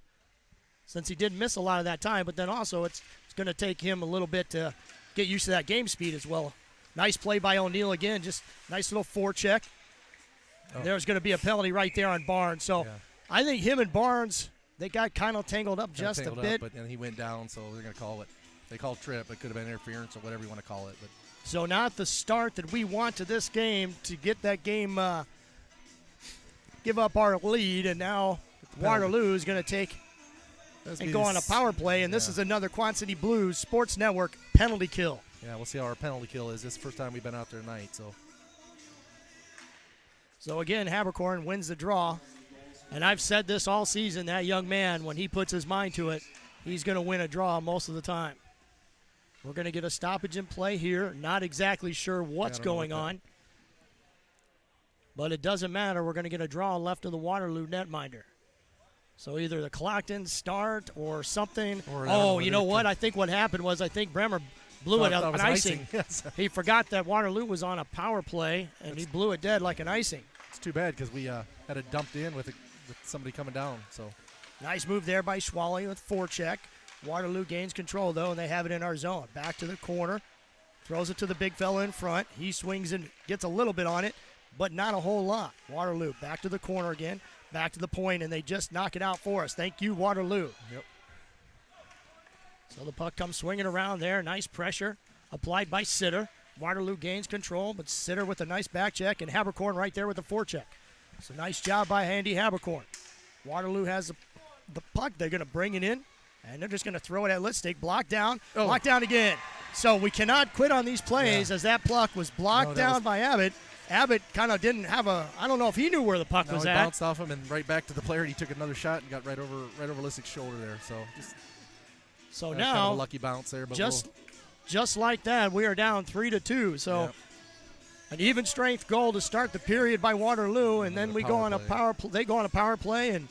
since he did miss a lot of that time. But then also it's going to take him a little bit to get used to that game speed as well. Nice play by O'Neal again, just nice little forecheck. There's going to be a penalty right there on Barnes. So I think him and Barnes, they got kind of tangled up just a bit. But he went down, so they're going to call it. They called trip. It could have been interference or whatever you want to call it. But so not the start that we want to this game to get that game, give up our lead, and now Waterloo is going to take and go on a power play, and this is another Quad City Blues Sports Network penalty kill. Yeah, we'll see how our penalty kill is. This is the first time we've been out there tonight. So again, Habercorn wins the draw. And I've said this all season, that young man, when he puts his mind to it, he's going to win a draw most of the time. We're going to get a stoppage in play here. Not exactly sure what's going on. But it doesn't matter. We're going to get a draw left of the Waterloo netminder. So either the clock didn't start or something. Oh, you know what? I think what happened was I think Bremer blew it out an icing. Yes. He forgot that Waterloo was on a power play, and he blew it dead like an icing. It's too bad because we had it dumped in with somebody coming down. So nice move there by Schwally with forecheck. Waterloo gains control, though, and they have it in our zone. Back to the corner. Throws it to the big fella in front. He swings and gets a little bit on it, but not a whole lot. Waterloo back to the corner again, back to the point, and they just knock it out for us. Thank you, Waterloo. Yep. So the puck comes swinging around there. Nice pressure applied by Sitter. Waterloo gains control, but Sitter with a nice back check, and Habercorn right there with the forecheck. So nice job by Andy Habercorn. Waterloo has the puck. They're going to bring it in, and they're just going to throw it at Litstick. Blocked down, blocked down again. So we cannot quit on these plays as that puck was blocked down by Abbott. Abbott kind of didn't have I don't know if he knew where the puck was he at. Bounced off him and right back to the player. And he took another shot and got right over Listick's shoulder there. So now kind of a lucky bounce there. But just like that, we are down 3-2. So an even strength goal to start the period by Waterloo, and then we go on a power play. They go on a power play and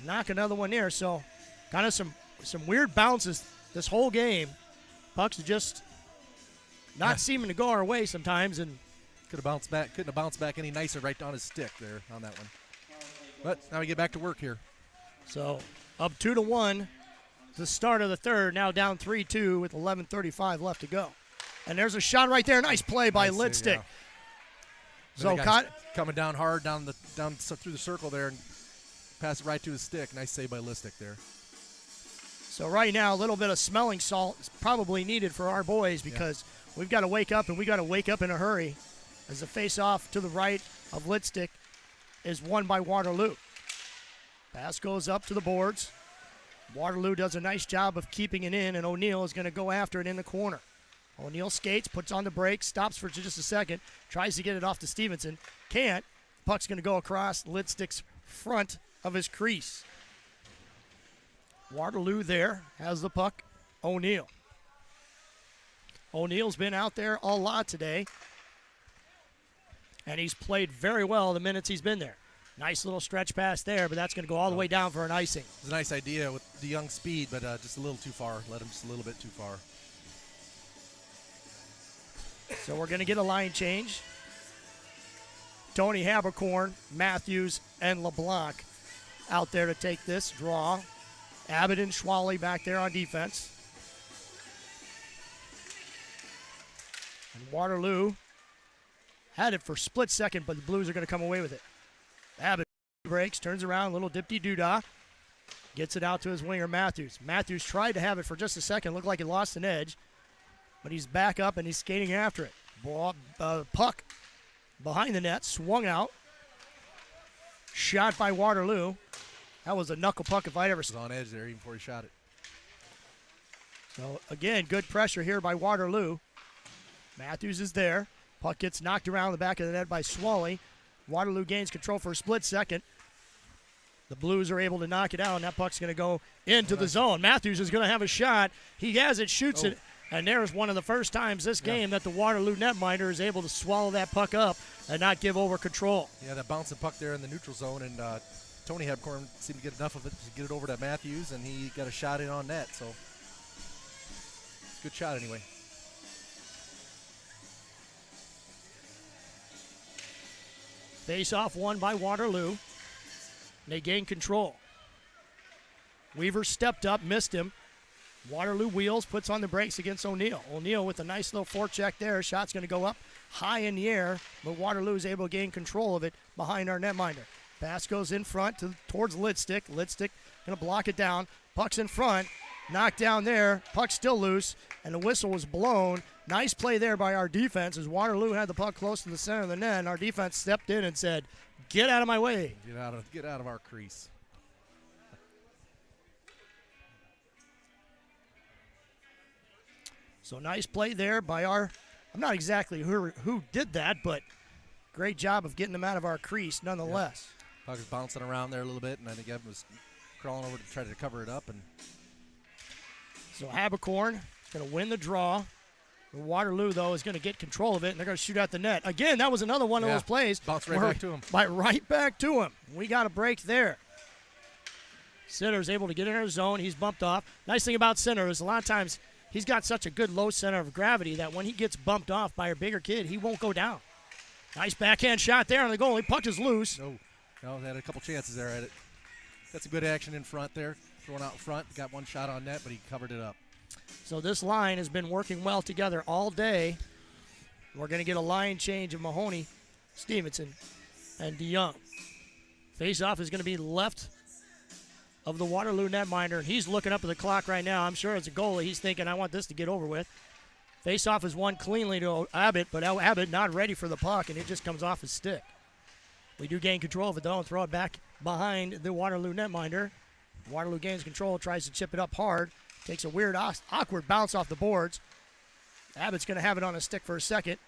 knock another one there. So kind of some weird bounces this whole game. Pucks just not seeming to go our way sometimes, and couldn't have bounced back any nicer right on his stick there on that one. But now we get back to work here. So up 2-1, the start of the third. Now down 3-2 with 11:35 left to go. And there's a shot right there. Nice play by Lidstick. So coming down hard down through the circle there and pass it right to his stick. Nice save by Lidstick there. So right now a little bit of smelling salt is probably needed for our boys because we've got to wake up, and we got to wake up in a hurry, as the face-off to the right of Lidstick is won by Waterloo. Pass goes up to the boards. Waterloo does a nice job of keeping it in, and O'Neill is going to go after it in the corner. O'Neill skates, puts on the brakes, stops for just a second, tries to get it off to Stevenson. Can't. Puck's going to go across Lidstick's front of his crease. Waterloo there has the puck. O'Neill. O'Neill's been out there a lot today, and he's played very well the minutes he's been there. Nice little stretch pass there, but that's going to go all the way down for an icing. It's a nice idea with the young speed, but just a little too far. Let him just a little bit too far. So we're going to get a line change. Tony Habercorn, Matthews, and LeBlanc out there to take this draw. Abbott and Schwally back there on defense. And Waterloo had it for a split second, but the Blues are going to come away with it. Abbott breaks, turns around, little dipty-doo-dah. Gets it out to his winger, Matthews. Matthews tried to have it for just a second. Looked like he lost an edge. But he's back up, and he's skating after it. Puck behind the net, swung out. Shot by Waterloo. That was a knuckle puck if I'd ever seen it. On edge there even before he shot it. So, again, good pressure here by Waterloo. Matthews is there. Puck gets knocked around the back of the net by Swally. Waterloo gains control for a split second. The Blues are able to knock it out, and that puck's going to go into the zone. Matthews is going to have a shot. He has it, shoots it, and there's one of the first times this game that the Waterloo netminder is able to swallow that puck up and not give over control. Yeah, that bouncing puck there in the neutral zone, and Tony Habercorn seemed to get enough of it to get it over to Matthews, and he got a shot in on net, so it's a good shot anyway. Face-off won by Waterloo. They gain control. Weaver stepped up, missed him. Waterloo wheels, puts on the brakes against O'Neill. O'Neill with a nice little forecheck there. Shot's going to go up high in the air, but Waterloo is able to gain control of it behind our netminder. Pass goes in front towards Lidstick. Lidstick going to block it down. Puck's in front. Knocked down there. Puck still loose, and the whistle was blown. Nice play there by our defense as Waterloo had the puck close to the center of the net, and our defense stepped in and said, get out of my way. Get out of our crease. So nice play there by I'm not exactly who did that, but great job of getting them out of our crease nonetheless. Yep. Puck was bouncing around there a little bit, and I think Evan was crawling over to try to cover it up. And so Habercorn Going to win the draw. Waterloo, though, is going to get control of it, and they're going to shoot at the net. Again, that was another one of those plays. Bounce right back to him. Right back to him. We got a break there. Sinner's able to get in our zone. He's bumped off. Nice thing about Sinner is a lot of times he's got such a good low center of gravity that when he gets bumped off by a bigger kid, he won't go down. Nice backhand shot there on the goalie. Puck is loose. No, they had a couple chances there at it. Got some good action in front there. Throwing out in front. Got one shot on net, but he covered it up. So this line has been working well together all day. We're going to get a line change of Mahoney, Stevenson, and DeYoung. Face-off is going to be left of the Waterloo netminder. He's looking up at the clock right now. I'm sure as a goalie, he's thinking, I want this to get over with. Face-off is won cleanly to Abbott, but Abbott not ready for the puck, and it just comes off his stick. We do gain control of it, though, and throw it back behind the Waterloo netminder. Waterloo gains control, tries to chip it up hard. Takes a weird, awkward bounce off the boards. Abbott's going to have it on his stick for a second.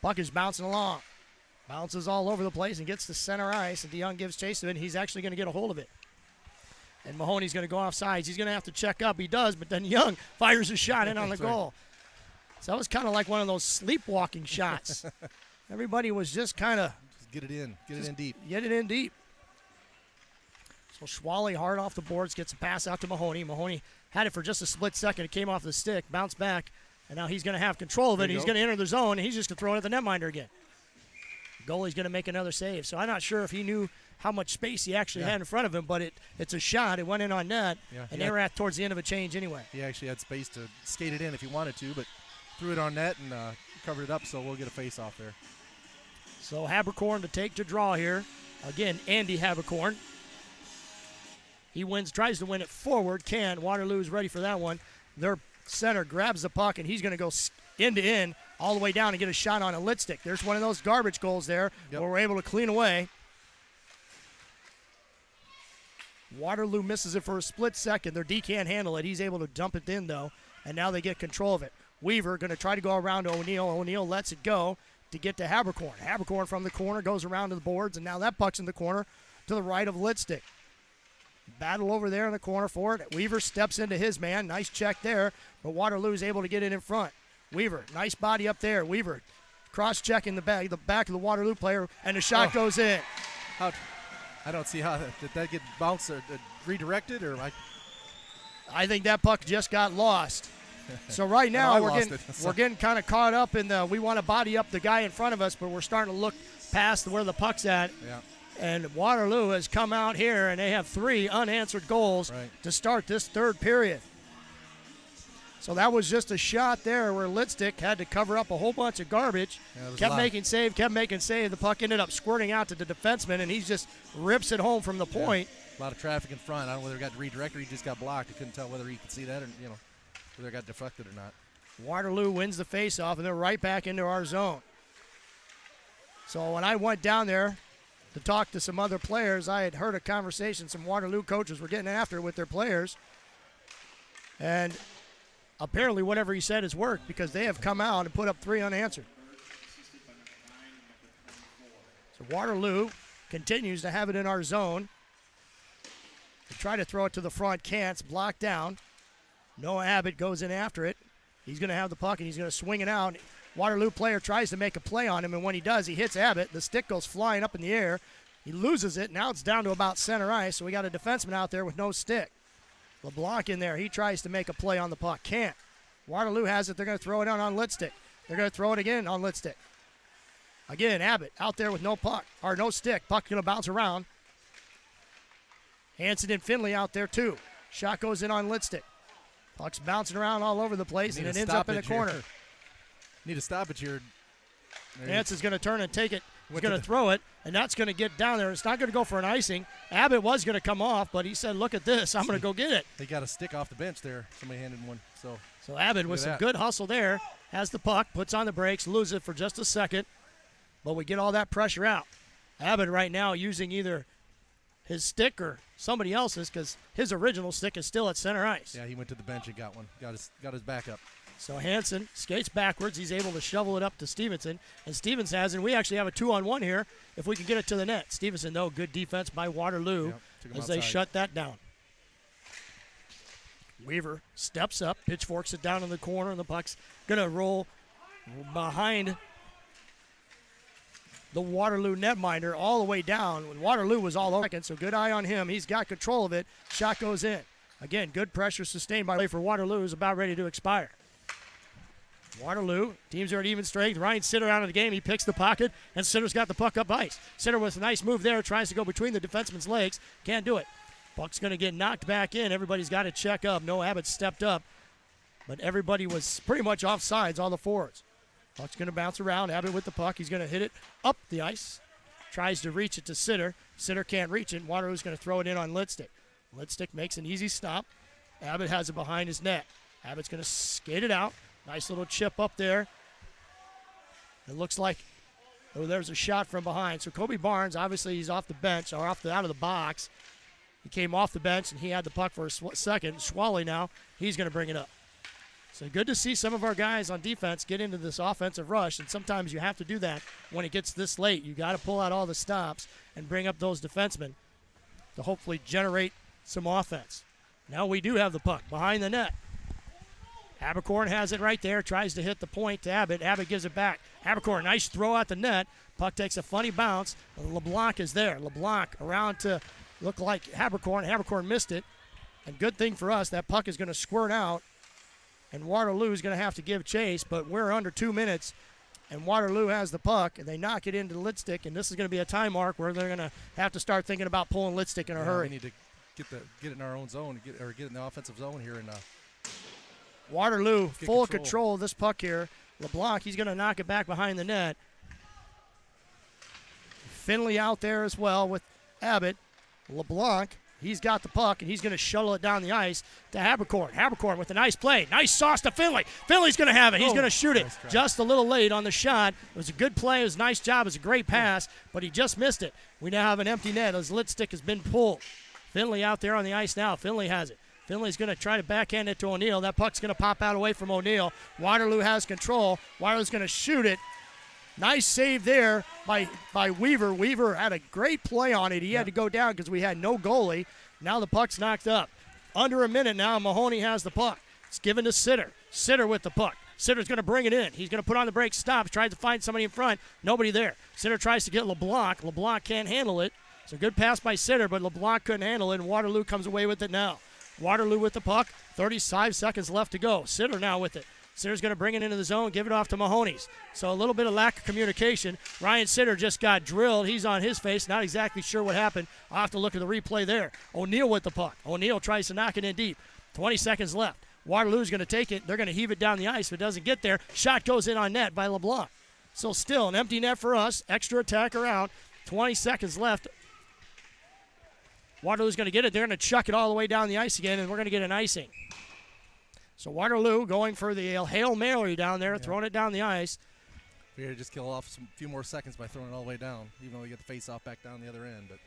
Puck is bouncing along. Bounces all over the place and gets to center ice, and DeYoung gives chase to it, and he's actually going to get a hold of it. And Mahoney's going to go off sides. He's going to have to check up. He does, but then Young fires a shot in on the goal. So that was kind of like one of those sleepwalking shots. Everybody was just kind of... Get it in. Get it in deep. Get it in deep. So Schwally hard off the boards, gets a pass out to Mahoney. Mahoney had it for just a split second. It came off the stick, bounced back, and now he's going to have control of it. He's going to enter the zone, and he's just going to throw it at the netminder again. Goalie's going to make another save. So I'm not sure if he knew how much space he actually had in front of him, but it's a shot. It went in on net, and they were at towards the end of a change anyway. He actually had space to skate it in if he wanted to, but threw it on net and covered it up, so we'll get a face-off there. So Habercorn to take to draw here. Again, Andy Habercorn. He tries to win it forward. Waterloo's ready for that one. Their center grabs the puck, and he's going to go end to end all the way down and get a shot on a lit stick. There's one of those garbage goals there where we're able to clean away. Waterloo misses it for a split second. Their D can't handle it. He's able to dump it in, though, and now they get control of it. Weaver going to try to go around to O'Neill. O'Neill lets it go to get to Habercorn. Habercorn from the corner goes around to the boards, and now that puck's in the corner to the right of Litstick. Battle over there in the corner for it. Weaver steps into his man. Nice check there, but Waterloo's able to get it in front. Weaver, nice body up there. Weaver cross-checking the back of the Waterloo player, and the shot goes in. I don't see how did that get bounced or redirected, or I think that puck just got lost. So right now we're getting kind of caught up in we want to body up the guy in front of us, but we're starting to look past where the puck's at. Yeah. And Waterloo has come out here, and they have 3 unanswered goals to start this third period. So that was just a shot there where Litstick had to cover up a whole bunch of garbage. Kept making save. The puck ended up squirting out to the defenseman, and he just rips it home from the point. A lot of traffic in front. I don't know whether it got redirected or he just got blocked. I couldn't tell whether he could see that or, whether it got deflected or not. Waterloo wins the faceoff, and they're right back into our zone. So when I went down there to talk to some other players, I had heard a conversation some Waterloo coaches were getting after with their players. And apparently whatever he said has worked because they have come out and put up 3 unanswered. So Waterloo continues to have it in our zone. They try to throw it to the front, can't. It's blocked down. Noah Abbott goes in after it. He's going to have the puck, and he's going to swing it out. Waterloo player tries to make a play on him, and when he does, he hits Abbott. The stick goes flying up in the air. He loses it. Now it's down to about center ice, so we got a defenseman out there with no stick. LeBlanc in there. He tries to make a play on the puck. Can't. Waterloo has it. They're going to throw it out on Litstick. They're going to throw it again on Litstick. Again, Abbott out there with no puck, or no stick. Puck's going to bounce around. Hanson and Finley out there, too. Shot goes in on Litstick. Puck's bouncing around all over the place, and it ends up in the corner. Need a stoppage here. Hanson's going to turn and take it. He's going to throw it, and that's going to get down there. It's not going to go for an icing. Abbott was going to come off, but he said, look at this. I'm going to go get it. They got a stick off the bench there. Somebody handed him one. So Abbott with some good hustle there. Has the puck, puts on the brakes, loses it for just a second. But we get all that pressure out. Abbott right now using either his stick or somebody else's because his original stick is still at center ice. Yeah, he went to the bench and got one. Got his backup. So Hanson skates backwards. He's able to shovel it up to Stevenson. And Stevenson has it. We actually have a 2-on-1 here if we can get it to the net. Stevenson, though, good defense by Waterloo as they shut that down. Weaver steps up, pitchforks it down in the corner, and the puck's going to roll behind the Waterloo netminder all the way down. When Waterloo was all over, so good eye on him. He's got control of it. Shot goes in. Again, good pressure sustained by for Waterloo, is about ready to expire. Waterloo, teams are at even strength. Ryan Sitter out of the game. He picks the pocket, and Sitter's got the puck up ice. Sitter with a nice move there, tries to go between the defenseman's legs. Can't do it. Puck's going to get knocked back in. Everybody's got to check up. No, Abbott stepped up, but everybody was pretty much offsides, all the forwards. Puck's going to bounce around. Abbott with the puck. He's going to hit it up the ice. Tries to reach it to Sitter. Sitter can't reach it. Waterloo's going to throw it in on Lidstick. Lidstick makes an easy stop. Abbott has it behind his net. Abbott's going to skate it out. Nice little chip up there. It looks like, oh, there's a shot from behind. So Kobe Barnes, obviously he's off the bench, or out of the box. He came off the bench, and he had the puck for a second. Schwally now, he's going to bring it up. So good to see some of our guys on defense get into this offensive rush, and sometimes you have to do that when it gets this late. You got to pull out all the stops and bring up those defensemen to hopefully generate some offense. Now we do have the puck behind the net. Abercorn has it right there, tries to hit the point to Abbott. Abbott gives it back. Abercorn, nice throw at the net. Puck takes a funny bounce. LeBlanc is there. LeBlanc around to look like Abercorn. Abercorn missed it. And good thing for us, that puck is going to squirt out, and Waterloo is going to have to give chase, but we're under 2 minutes, and Waterloo has the puck, and they knock it into Lidstick, and this is going to be a time mark where they're going to have to start thinking about pulling Lidstick in a hurry. We need to get it in our own zone, get it in the offensive zone here, and Waterloo, full control of this puck here. LeBlanc, he's going to knock it back behind the net. Finley out there as well with Abbott. LeBlanc, he's got the puck, and he's going to shuttle it down the ice to Abercorn. Abercorn with a nice play. Nice sauce to Finley. Finley's going to have it. He's going to shoot it. Nice try. Just a little late on the shot. It was a good play. It was a nice job. It was a great pass, but he just missed it. We now have an empty net as Lidstick has been pulled. Finley out there on the ice now. Finley has it. Finley's going to try to backhand it to O'Neill. That puck's going to pop out away from O'Neill. Waterloo has control. Waterloo's going to shoot it. Nice save there by Weaver. Weaver had a great play on it. He had to go down because we had no goalie. Now the puck's knocked up. Under a minute now, Mahoney has the puck. It's given to Sitter. Sitter with the puck. Sitter's going to bring it in. He's going to put on the brake, stops, tries to find somebody in front. Nobody there. Sitter tries to get LeBlanc. LeBlanc can't handle it. It's a good pass by Sitter, but LeBlanc couldn't handle it, and Waterloo comes away with it now. Waterloo with the puck. 35 seconds left to go. Sitter now with it. Sitter's going to bring it into the zone, give it off to Mahoney's. So a little bit of lack of communication. Ryan Sitter just got drilled. He's on his face, not exactly sure what happened. I'll have to look at the replay there. O'Neill with the puck. O'Neill tries to knock it in deep. 20 seconds left. Waterloo's going to take it. They're going to heave it down the ice. If it doesn't get there, shot goes in on net by LeBlanc. So still an empty net for us. Extra attacker out. 20 seconds left. Waterloo's going to get it. They're going to chuck it all the way down the ice again, and we're going to get an icing. So Waterloo going for the Hail Mary down there, throwing it down the ice. We had to just kill off a few more seconds by throwing it all the way down, even though we get the face-off back down the other end. But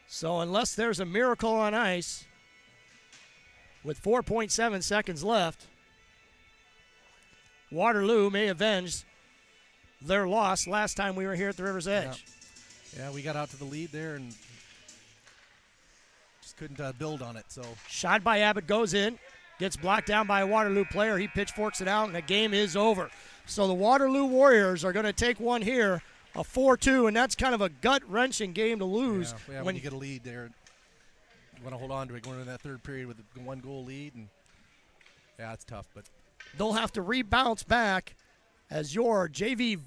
so unless there's a miracle on ice, with 4.7 seconds left, Waterloo may avenge their loss last time we were here at the River's Edge. Yeah, we got out to the lead there and just couldn't build on it. So shot by Abbott goes in. Gets blocked down by a Waterloo player. He pitchforks it out, and the game is over. So the Waterloo Warriors are going to take one here, a 4-2, and that's kind of a gut-wrenching game to lose. Yeah, when you get a lead there, you want to hold on to it going into that third period with a one-goal lead. And yeah, it's tough. But they'll have to rebounce back as your JV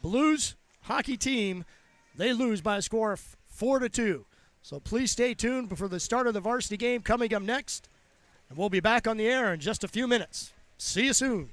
Blues hockey team, they lose by a score of 4-2. So please stay tuned for the start of the varsity game coming up next. And we'll be back on the air in just a few minutes. See you soon.